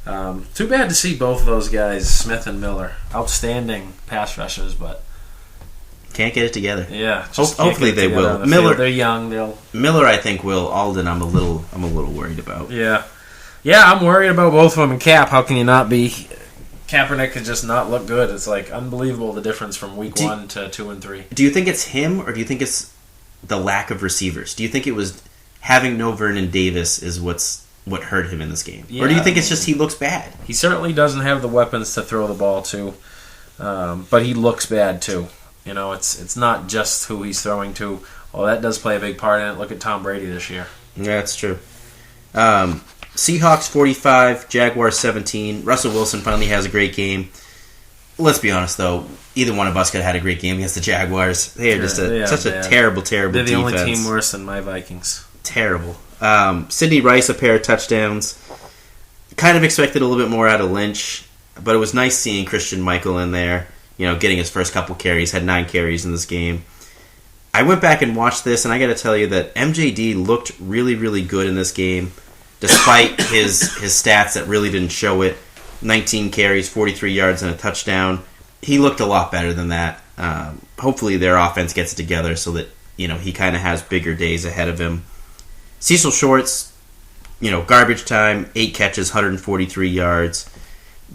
Too bad to see both of those guys, Smith and Miller. Outstanding pass rushers, but can't get it together. Yeah. Hopefully they will. Miller, they're young. Miller, I think, will. Alden, I'm a little worried about. Yeah. Yeah, I'm worried about both of them. And Cap, how can you not be? Kaepernick could just not look good. It's like unbelievable the difference from week 1 to 2 and 3. Do you think it's him, or do you think it's the lack of receivers? Do you think it was having no Vernon Davis is what hurt him in this game? Yeah, or do you think it's just he looks bad? He certainly doesn't have the weapons to throw the ball to, but he looks bad too. It's not just who he's throwing to. Well, that does play a big part in it. Look at Tom Brady this year. Yeah, that's true. Seahawks 45, Jaguars 17. Russell Wilson finally has a great game. Let's be honest, though. Either one of us could have had a great game against the Jaguars. They are just such a terrible They're the defense. only team worse than my Vikings. Terrible. Sidney Rice, a pair of touchdowns. Kind of expected a little bit more out of Lynch, but it was nice seeing Christian Michael in there, getting his first couple carries, had 9 carries in this game. I went back and watched this, and I got to tell you that MJD looked really, really good in this game, despite his stats that really didn't show it. 19 carries, 43 yards, and a touchdown. He looked a lot better than that. Hopefully their offense gets it together so that he kind of has bigger days ahead of him. Cecil Shorts, garbage time, 8 catches, 143 yards.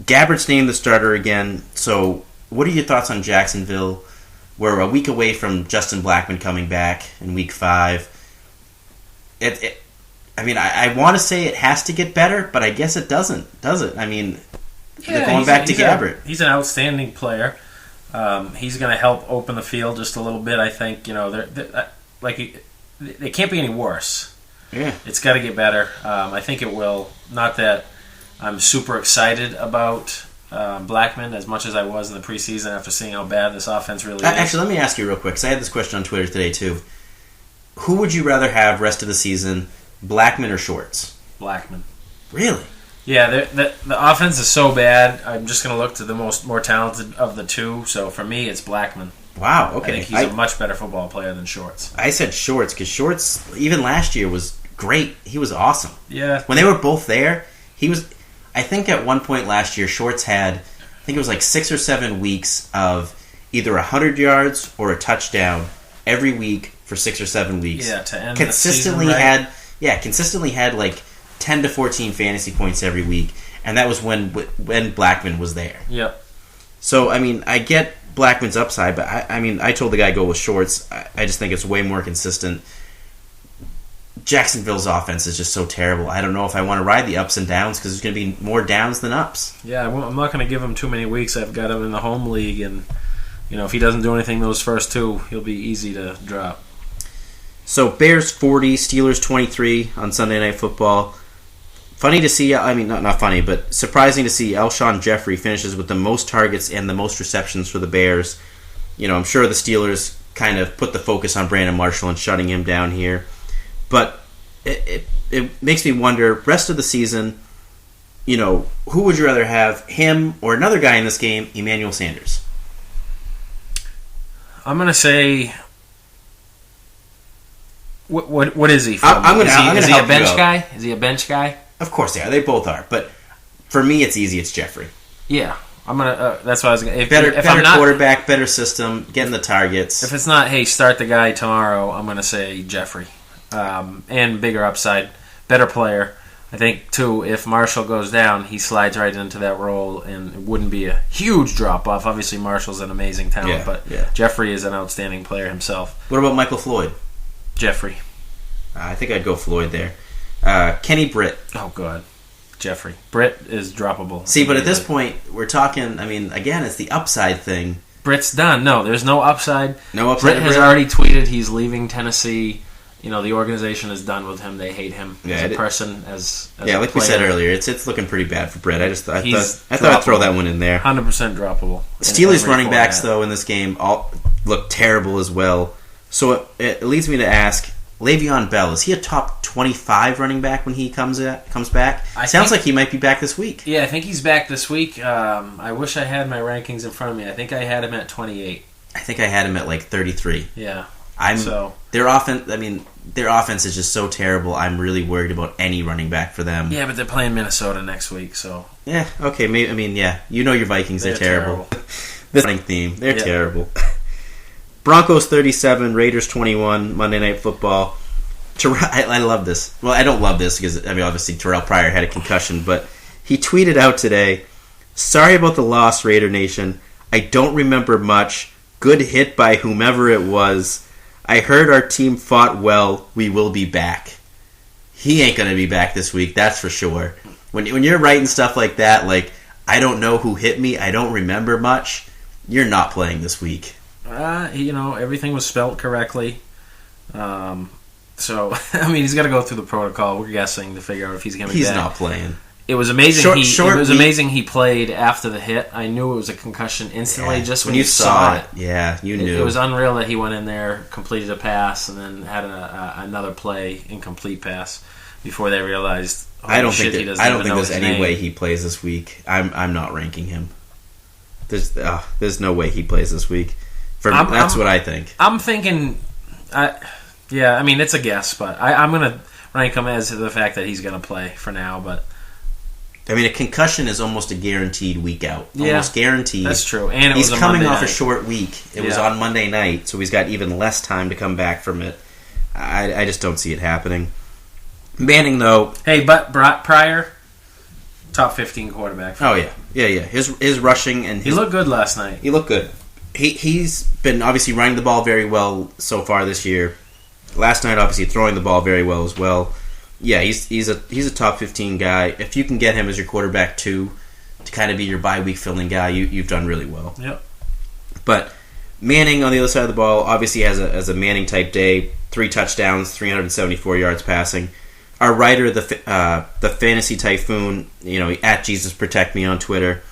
Gabbert's named the starter again. So what are your thoughts on Jacksonville? We're a week away from Justin Blackmon coming back in week 5. I want to say it has to get better, but I guess it doesn't, does it? They're going back to Gabbert. He's an outstanding player. He's going to help open the field just a little bit, I think. They can't be any worse. Yeah. It's got to get better. I think it will. Not that I'm super excited about Blackmon as much as I was in the preseason after seeing how bad this offense really is. Actually, let me ask you real quick, because I had this question on Twitter today, too. Who would you rather have rest of the season, Blackmon or Shorts? Blackmon. Really? Yeah, the offense is so bad. I'm just going to look to the more talented of the two. So for me, it's Blackmon. Wow, okay. I think he's a much better football player than Shorts. I said Shorts because Shorts, even last year, was great. He was awesome. Yeah. When they were both there, he was... I think at one point last year, Shorts had, I think it was like 6 or 7 weeks of either 100 yards or a touchdown every week for 6 or 7 weeks. Yeah, to end consistently the season, right? Consistently had like 10 to 14 fantasy points every week, and that was when Blackmon was there. Yep. So, I get Blackman's upside, but I told the guy go with Shorts. I just think it's way more consistent. Jacksonville's offense is just so terrible. I don't know if I want to ride the ups and downs because there's going to be more downs than ups. Yeah, I'm not going to give him too many weeks. I've got him in the home league, and if he doesn't do anything those first 2, he'll be easy to drop. So Bears 40, Steelers 23 on Sunday Night Football. Funny to see, not funny, but surprising to see Alshon Jeffrey finishes with the most targets and the most receptions for the Bears. I'm sure the Steelers kind of put the focus on Brandon Marshall and shutting him down here. But it makes me wonder, rest of the season, who would you rather have, him or another guy in this game, Emmanuel Sanders? I'm going to say... What is he? Is he a bench guy? Is he a bench guy? Of course they are. They both are. But for me, it's easy. It's Jeffrey. Yeah. I'm gonna. That's what I was gonna. Better quarterback, better system, getting the targets. If it's not, hey, start the guy tomorrow, I'm gonna say Jeffrey, and bigger upside, better player. I think too. If Marshall goes down, he slides right into that role, and it wouldn't be a huge drop off. Obviously, Marshall's an amazing talent, but Jeffrey is an outstanding player himself. What about Michael Floyd? Jeffrey. I think I'd go Floyd there. Kenny Britt. Oh God. Jeffrey. Britt is droppable. See, but at this point, we're talking, again, it's the upside thing. Britt's done. No, there's no upside. No upside. Britt has already tweeted he's leaving Tennessee. The organization is done with him. They hate him as a person, as a like player. We said earlier, it's looking pretty bad for Britt. I thought I'd throw that one in there. 100% droppable. Steelers running backs, though, in this game all look terrible as well. So it leads me to ask, Le'Veon Bell, is he a top 25 running back when he comes back? Sounds like he might be back this week. Yeah, I think he's back this week. I wish I had my rankings in front of me. I think I had him at 28. I think I had him at 33. Yeah. Their offense is just so terrible. I'm really worried about any running back for them. Yeah, but they're playing Minnesota next week, so. Yeah, okay. Your Vikings, they're terrible. This running theme, they're terrible. Broncos 37, Raiders 21, Monday Night Football. I love this. Well, I don't love this because, obviously Terrell Pryor had a concussion, but he tweeted out today, "Sorry about the loss, Raider Nation. I don't remember much. Good hit by whomever it was. I heard our team fought well. We will be back." He ain't going to be back this week, that's for sure. When you're writing stuff like that, like, I don't know who hit me, I don't remember much, you're not playing this week. Everything was spelt correctly. So, he's got to go through the protocol. We're guessing to figure out if he's going to be back. He's not playing. It was amazing. Amazing he played after the hit. I knew it was a concussion instantly just when you saw it. Yeah, you knew. It was unreal that he went in there, completed a pass, and then had another play, incomplete pass, before they realized. I don't think there's any way he plays this week. I'm not ranking him. There's no way he plays this week. That's what I think. I'm thinking. It's a guess, but I'm going to rank him as the fact that he's going to play for now. But a concussion is almost a guaranteed week out. Almost guaranteed. That's true. And he's coming off a short week. It was on Monday night, so he's got even less time to come back from it. I just don't see it happening. Manning, though. Hey, but Pryor, top 15 quarterback. Oh yeah. His rushing and he looked good last night. He looked good. He's been obviously running the ball very well so far this year. Last night, obviously throwing the ball very well as well. Yeah, he's a top 15 guy. If you can get him as your quarterback too, to kind of be your bye week filling guy, you've done really well. Yep. But Manning on the other side of the ball obviously has a Manning type day. 3 touchdowns, 374 yards passing. Our writer, the Fantasy Typhoon, at Jesus Protect Me on Twitter,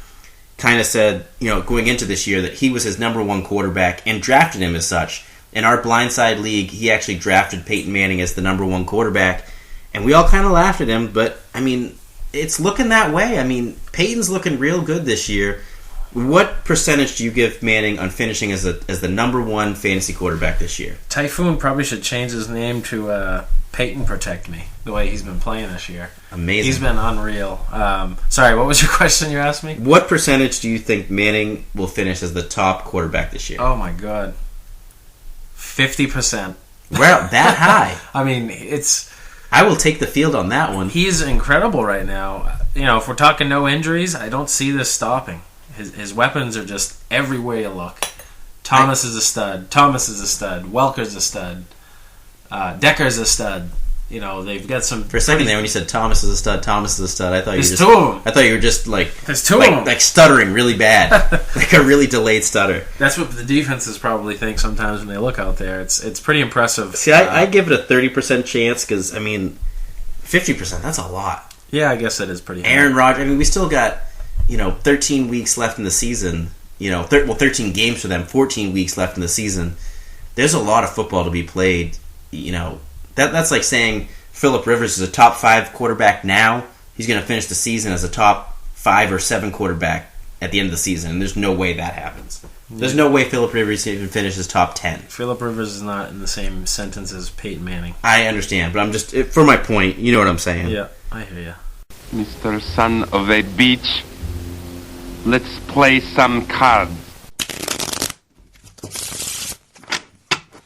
kind of said, going into this year that he was his number one quarterback and drafted him as such. In our Blindside league, he actually drafted Peyton Manning as the number one quarterback, and we all kind of laughed at him, but, it's looking that way. Peyton's looking real good this year. What percentage do you give Manning on finishing as the number one fantasy quarterback this year? Typhoon probably should change his name to Peyton Protect Me, the way he's been playing this year. Amazing. He's been unreal. Sorry, what was your question you asked me? What percentage do you think Manning will finish as the top quarterback this year? Oh, my God. 50%. Well, that high. I will take the field on that one. He's incredible right now. If we're talking no injuries, I don't see this stopping. His weapons are just everywhere you look. Thomas is a stud. Welker's a stud. Decker's a stud. They've got some. For a second there, when you said Thomas is a stud, I thought there's two of them. I thought you were just there's two of them, like stuttering really bad, like a really delayed stutter. That's what the defenses probably think sometimes when they look out there. It's pretty impressive. See, I give it a 30% chance because 50%. That's a lot. Yeah, I guess that is pretty high. Aaron Rodgers. We still got 13 weeks left in the season. 13 games for them, 14 weeks left in the season. There's a lot of football to be played. That's like saying Phillip Rivers is a top 5 quarterback now. He's going to finish the season as a top 5 or 7 quarterback at the end of the season. And there's no way that happens. There's no way Phillip Rivers even finishes top 10. Phillip Rivers is not in the same sentence as Peyton Manning. I understand, but I'm just, for my point, you know what I'm saying. Yeah, I hear you. Mr. Son of a Beach, let's play some cards.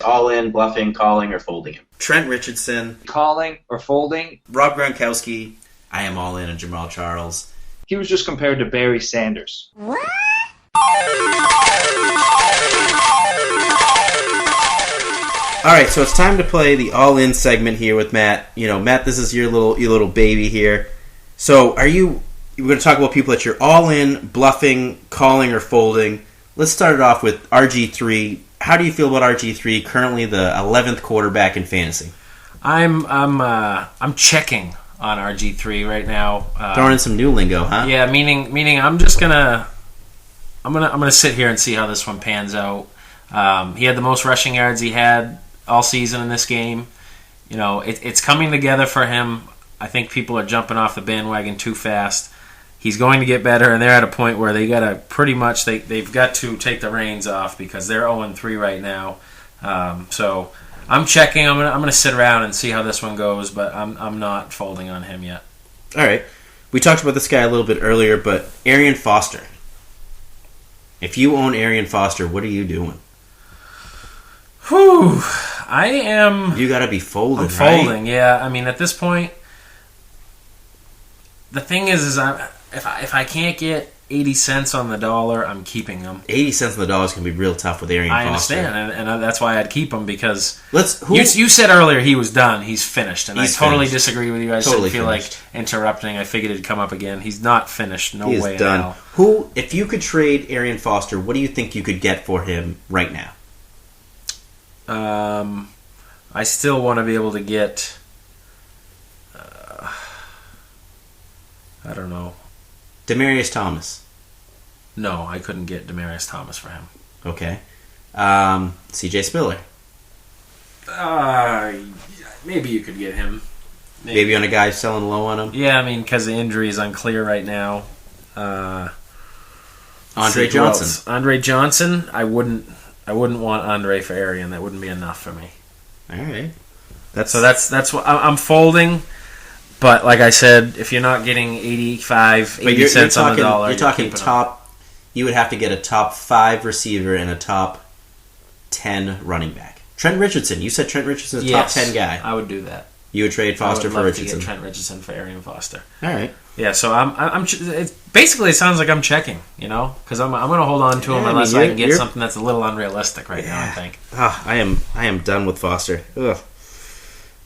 All in, bluffing, calling, or folding him. Trent Richardson. Calling or folding. Rob Gronkowski. I am all in on Jamal Charles. He was just compared to Barry Sanders. All right, so it's time to play the all-in segment here with Matt. You know, Matt, this is your little baby here. So, we're going to talk about people that you're all in, bluffing, calling, or folding. Let's start it off with RG3. How do you feel about RG3, currently the 11th quarterback in fantasy? I'm checking on RG3 right now. Throwing in some new lingo, huh? Yeah, meaning I'm just gonna sit here and see how this one pans out. He had the most rushing yards he had all season in this game. You know, it's coming together for him. I think people are jumping off the bandwagon too fast. He's going to get better, and they're at a point where they gotta pretty much they've got to take the reins off because they're 0-3 right now. So I'm checking. I'm gonna sit around and see how this one goes, but I'm not folding on him yet. All right, we talked about this guy a little bit earlier, but Arian Foster. If you own Arian Foster, what are you doing? Whew, I am. You gotta be folding. I'm folding, right? Yeah. I mean, at this point, the thing is if I can't get 80 cents on the dollar, I'm keeping them. 80 cents on the dollar is going to be real tough with Arian Foster. I understand, and that's why I'd keep him, because you said earlier he was done. He's finished, and I totally finished. Disagree with you. I totally feel finished. like interrupting. I figured it'd come up again. He's not finished. No way done. in hell. Who, if you could trade Arian Foster, what do you think you could get for him right now? I still want to be able to get... I don't know. Demaryius Thomas. No, I couldn't get Demaryius Thomas for him. Okay. CJ Spiller. Maybe you could get him. Maybe on a guy selling low on him. Yeah, I mean, because the injury is unclear right now. Andre Johnson. Andre Johnson. I wouldn't want Andre for Arian. That wouldn't be enough for me. All right. That's what I'm folding. But like I said, if you're not getting 80 cents on the dollar, you're talking top. You would have to get a top 5 receiver and a top 10 running back. Trent Richardson. You said Trent Richardson's a top 10 guy. I would do that. You would trade Foster for Richardson. To get Trent Richardson for Arian Foster. All right. Yeah. So basically it sounds like I'm checking. You know, because I'm going to hold on to him unless I can get something that's a little unrealistic right now. I think. I am done with Foster. Ugh.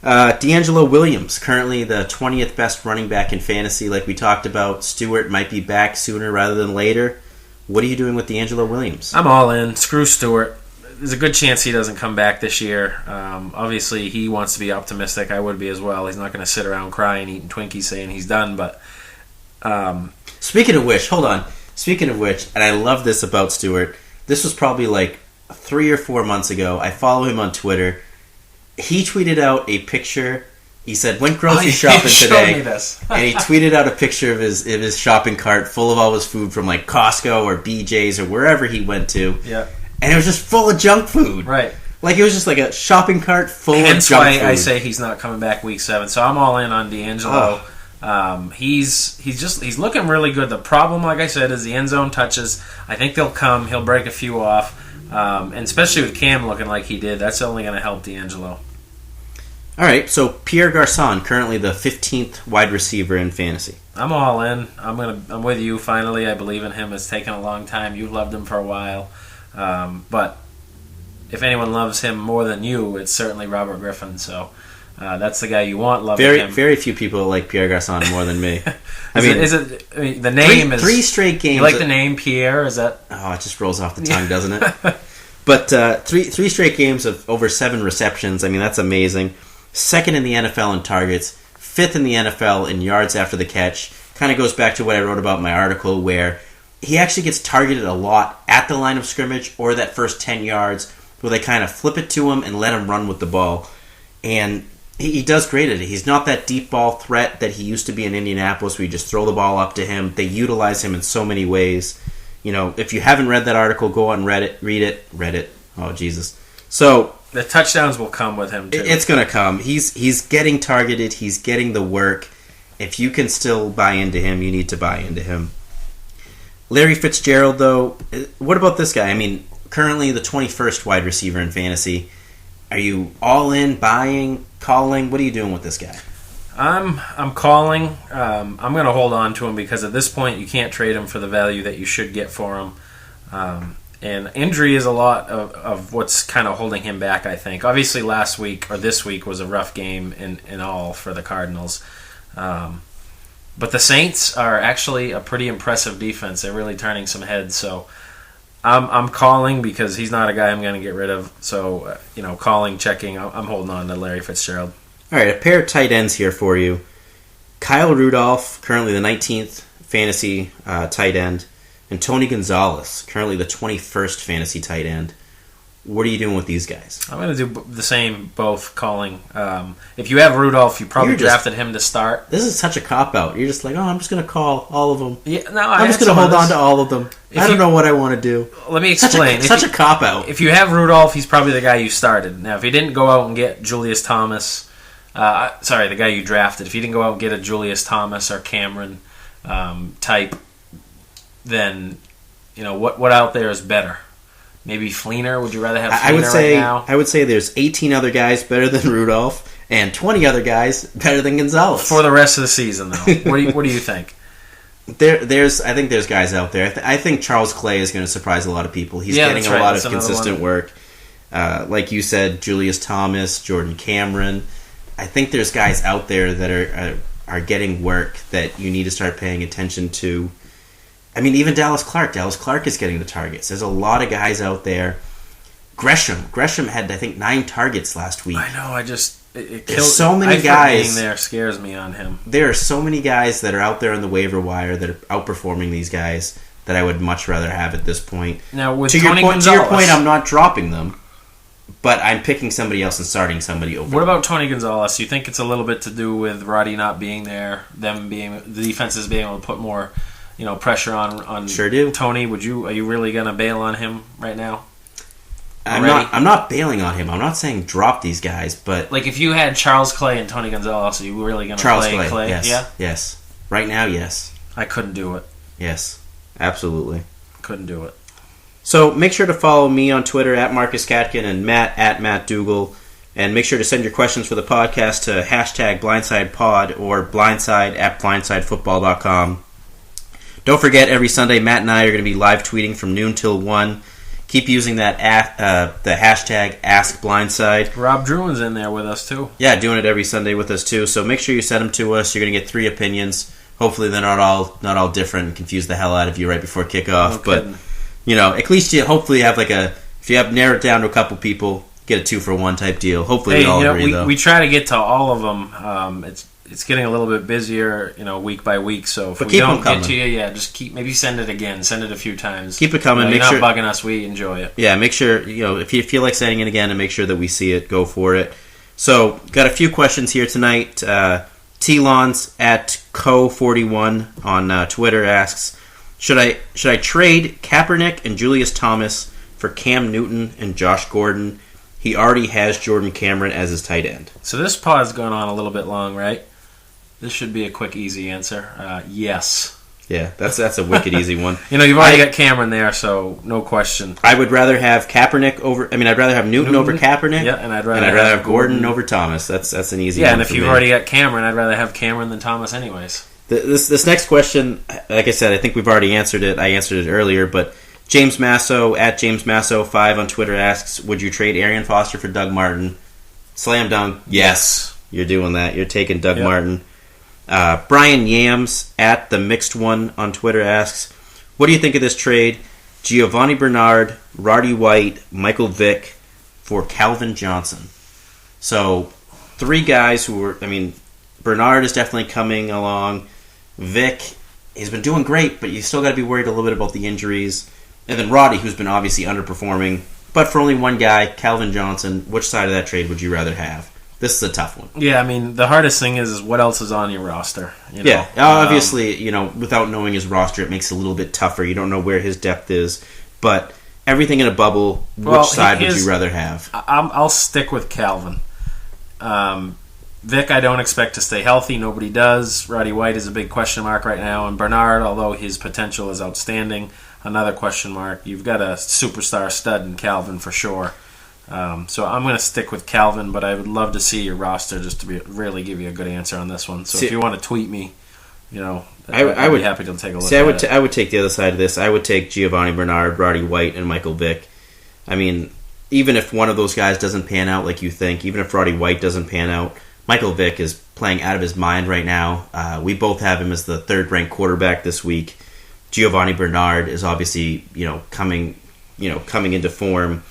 D'Angelo Williams, currently the 20th best running back in fantasy, like we talked about. Stewart might be back sooner rather than later. What are you doing with D'Angelo Williams? I'm all in. Screw Stewart. There's a good chance he doesn't come back this year. Obviously, he wants to be optimistic. I would be as well. He's not going to sit around crying, eating Twinkies, saying he's done. But Speaking of which, hold on. Speaking of which, and I love this about Stewart, this was probably like 3 or 4 months ago. I follow him on Twitter. He tweeted out a picture. He said, went grocery shopping today. And he tweeted out a picture of his shopping cart full of all his food from like Costco or BJ's or wherever he went to. Yeah. And it was just full of junk food. Right. Like it was just like a shopping cart full of junk food. Hence why I say he's not coming back week 7. So I'm all in on D'Angelo. He's looking really good. The problem, like I said, is the end zone touches. I think they'll come. He'll break a few off. And especially with Cam looking like he did, that's only going to help D'Angelo. All right, so Pierre Garçon, currently the 15th wide receiver in fantasy. I'm all in. I'm with you. Finally, I believe in him. It's taken a long time. You've loved him for a while, but if anyone loves him more than you, it's certainly Robert Griffin. So that's the guy you want loving him. Very few people like Pierre Garçon more than me. The name is 3 straight games. You like the name Pierre? Is that? Oh, it just rolls off the tongue, doesn't it? But three straight games of over 7 receptions. I mean, that's amazing. 2nd in the NFL in targets, 5th in the NFL in yards after the catch. Kind of goes back to what I wrote about in my article, where he actually gets targeted a lot at the line of scrimmage or that first 10 yards, where they kind of flip it to him and let him run with the ball. And He does great at it. He's not that deep ball threat that he used to be in Indianapolis, where you just throw the ball up to him. They utilize him in so many ways. If you haven't read that article, go on Reddit, read it. Reddit. Oh, Jesus. So the touchdowns will come with him, too. It's going to come. He's getting targeted. He's getting the work. If you can still buy into him, you need to buy into him. Larry Fitzgerald, though, what about this guy? I mean, currently the 21st wide receiver in fantasy. Are you all in, buying, calling? What are you doing with this guy? I'm calling. I'm going to hold on to him because at this point you can't trade him for the value that you should get for him. And injury is a lot of what's kind of holding him back, I think. Obviously this week was a rough game in all for the Cardinals. But the Saints are actually a pretty impressive defense. They're really turning some heads. So I'm calling because he's not a guy I'm going to get rid of. So, calling, checking, I'm holding on to Larry Fitzgerald. All right, a pair of tight ends here for you. Kyle Rudolph, currently the 19th fantasy tight end, and Tony Gonzalez, currently the 21st fantasy tight end. What are you doing with these guys? I'm going to do the same, both calling. If you have Rudolph, you probably drafted him to start. This is such a cop-out. You're just like, I'm just going to call all of them. Yeah, no, I'm just going to hold on to all of them. I don't know what I want to do. Let me explain. Such a cop-out. If you have Rudolph, he's probably the guy you started. Now, if you didn't go out and get Julius Thomas, the guy you drafted, if you didn't go out and get a Julius Thomas or Cameron type, then, what out there is better? Maybe Fleener? Would you rather have Fleener right now? I would say there's 18 other guys better than Rudolph and 20 other guys better than Gonzalez. For the rest of the season, though. What do you think? I think there's guys out there. I think Charles Clay is going to surprise a lot of people. He's getting a lot of consistent work. Like you said, Julius Thomas, Jordan Cameron. I think there's guys out there that are getting work that you need to start paying attention to. I mean, even Dallas Clark. Dallas Clark is getting the targets. There's a lot of guys out there. Gresham had, I think, 9 targets last week. I know. There's so many guys. Being there scares me on him. There are so many guys that are out there on the waiver wire that are outperforming these guys that I would much rather have at this point. Now, with to Tony your Gonzalez, point, I'm not dropping them, but I'm picking somebody else and starting somebody over. What about Tony Gonzalez? You think it's a little bit to do with Roddy not being there, the defenses being able to put more pressure on sure do. Tony? Are you really going to bail on him right now? I'm not bailing on him. I'm not saying drop these guys, but like if you had Charles Clay and Tony Gonzalez, are you really going to play Clay? Yes. Yeah? Yes. Right now, yes. I couldn't do it. Yes. Absolutely. Couldn't do it. So make sure to follow me on Twitter at Marcus Katkin and Matt at Matt Dugal. And make sure to send your questions for the podcast to #BlindsidePod or blindside@blindsidefootball.com. Don't forget, every Sunday, Matt and I are going to be live tweeting from noon till 1. Keep using that the hashtag #AskBlindside. Rob Druin's in there with us, too. Yeah, doing it every Sunday with us, too. So make sure you send them to us. You're going to get 3 opinions. Hopefully they're not all different and confuse the hell out of you right before kickoff. No kidding. But, at least you hopefully have if you have narrowed it down to a couple people, get a 2-for-1 type deal. Hopefully we all agree, though. We try to get to all of them. It's getting a little bit busier, week by week. So if we don't get to you, just maybe send it again. Send it a few times. Keep it coming. You're not bugging us. We enjoy it. Yeah, make sure, if you feel like sending it again and make sure that we see it, go for it. So, got a few questions here tonight. T-Lons at Co41 on Twitter asks, should I trade Kaepernick and Julius Thomas for Cam Newton and Josh Gordon? He already has Jordan Cameron as his tight end. So this pod's gone on a little bit long, right? This should be a quick, easy answer. Yes. Yeah, that's a wicked easy one. You've already got Cameron there, so no question. I would rather have Kaepernick over. I mean, I'd rather have Newton over Kaepernick. Yeah, and I'd rather have Gordon over Thomas. That's an easy one. Yeah, and if you've already got Cameron, I'd rather have Cameron than Thomas, anyways. This next question, like I said, I think we've already answered it. I answered it earlier, but James Masso at JamesMasso5 on Twitter asks, would you trade Arian Foster for Doug Martin? Slam dunk. Yes. You're doing that. You're taking Doug Martin. Brian Yams at the Mixed One on Twitter asks, what do you think of this trade? Giovanni Bernard, Roddy White, Michael Vick for Calvin Johnson. So 3 guys who were, Bernard is definitely coming along. Vick, he's been doing great, but you still got to be worried a little bit about the injuries. And then Roddy, who's been obviously underperforming. But for only one guy, Calvin Johnson, which side of that trade would you rather have? This is a tough one. Yeah, I mean, the hardest thing is what else is on your roster. You know? Yeah, obviously, without knowing his roster, it makes it a little bit tougher. You don't know where his depth is. But everything in a bubble, which side would you rather have? I'll stick with Calvin. Vic, I don't expect to stay healthy. Nobody does. Roddy White is a big question mark right now. And Bernard, although his potential is outstanding, another question mark. You've got a superstar stud in Calvin for sure. So I'm going to stick with Calvin, but I would love to see your roster just to really give you a good answer on this one. So if you want to tweet me, I would be happy to take a look at it. I would take the other side of this. I would take Giovanni Bernard, Roddy White, and Michael Vick. I mean, even if one of those guys doesn't pan out like you think, even if Roddy White doesn't pan out, Michael Vick is playing out of his mind right now. We both have him as the third-ranked quarterback this week. Giovanni Bernard is obviously, coming into form.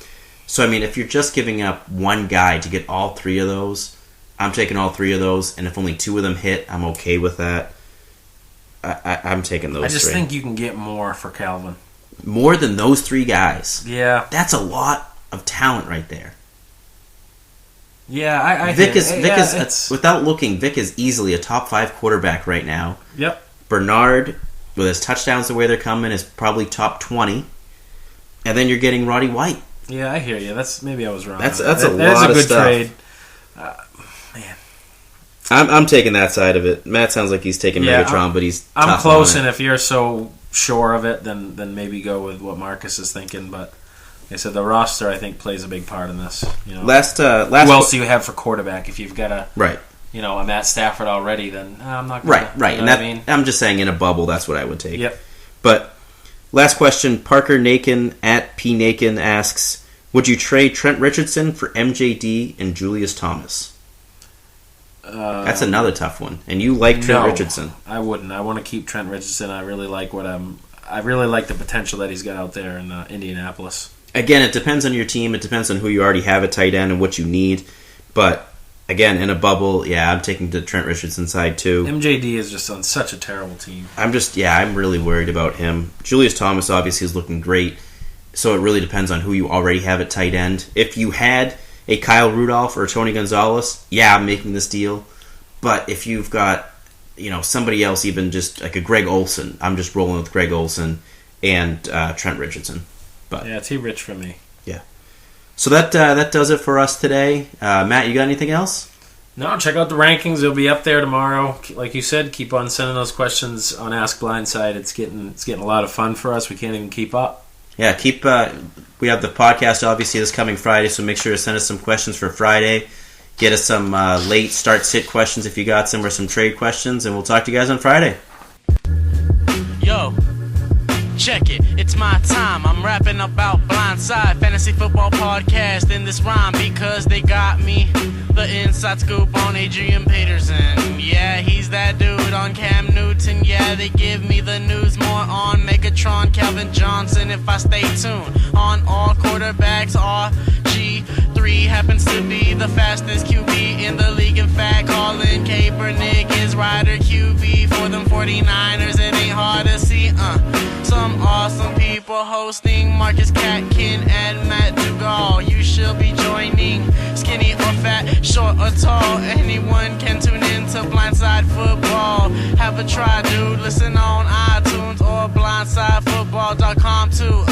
So, I mean, if you're just giving up one guy to get all three of those, I'm taking all three of those, and if only two of them hit, I'm okay with that. I'm taking those three. I just think you can get more for Calvin. More than those three guys? Yeah. That's a lot of talent right there. Yeah, Vic is without looking, Vic is easily a top 5 quarterback right now. Yep. Bernard, with his touchdowns the way they're coming, is probably top 20. And then you're getting Roddy White. Yeah, I hear you. Maybe I was wrong. That's a lot of stuff. Trade. Man, I'm taking that side of it. Matt sounds like he's taking Megatron, but he's I'm close. And if you're so sure of it, then maybe go with what Marcus is thinking. But like I said, the roster I think plays a big part in this. Last who else do you have for quarterback? If you've got a a Matt Stafford already, then I'm not gonna, right. And I mean, I'm just saying in a bubble, that's what I would take. Yep. But last question, Parker Nakin at P Nakin asks, would you trade Trent Richardson for MJD and Julius Thomas? That's another tough one. And you like Trent Richardson. I wouldn't. I want to keep Trent Richardson. I really like the potential that he's got out there in Indianapolis. Again, it depends on your team. It depends on who you already have at tight end and what you need. But again, in a bubble, I'm taking the Trent Richardson side too. MJD is just on such a terrible team. I'm really worried about him. Julius Thomas obviously is looking great, so it really depends on who you already have at tight end. If you had a Kyle Rudolph or Tony Gonzalez, I'm making this deal. But if you've got somebody else, even just like a Greg Olsen, I'm just rolling with Greg Olsen and Trent Richardson. But it's too rich for me. Yeah. So that does it for us today. Matt, you got anything else? No, check out the rankings. They'll be up there tomorrow. Like you said, keep on sending those questions on Ask Blindside. It's getting a lot of fun for us. We can't even keep up. Yeah, we have the podcast obviously this coming Friday, so make sure to send us some questions for Friday. Get us some late start-sit questions if you got some, or some trade questions, and we'll talk to you guys on Friday. Yo. Check it, it's my time. I'm rapping about Blindside, fantasy football podcast in this rhyme because they got me the inside scoop on Adrian Peterson. Yeah, he's that dude on Cam Newton. Yeah, they give me the news more on Megatron, Calvin Johnson if I stay tuned. On all quarterbacks, RG3 happens to be the fastest QB in the league. In fact, Colin Kaepernick is rider QB for them 49ers. It ain't hard to see, Some awesome people hosting Marcus Katkin and Matt Dugal. You should be joining. Skinny or fat, short or tall, anyone can tune in to Blindside Football. Have a try, dude. Listen on iTunes or blindsidefootball.com too.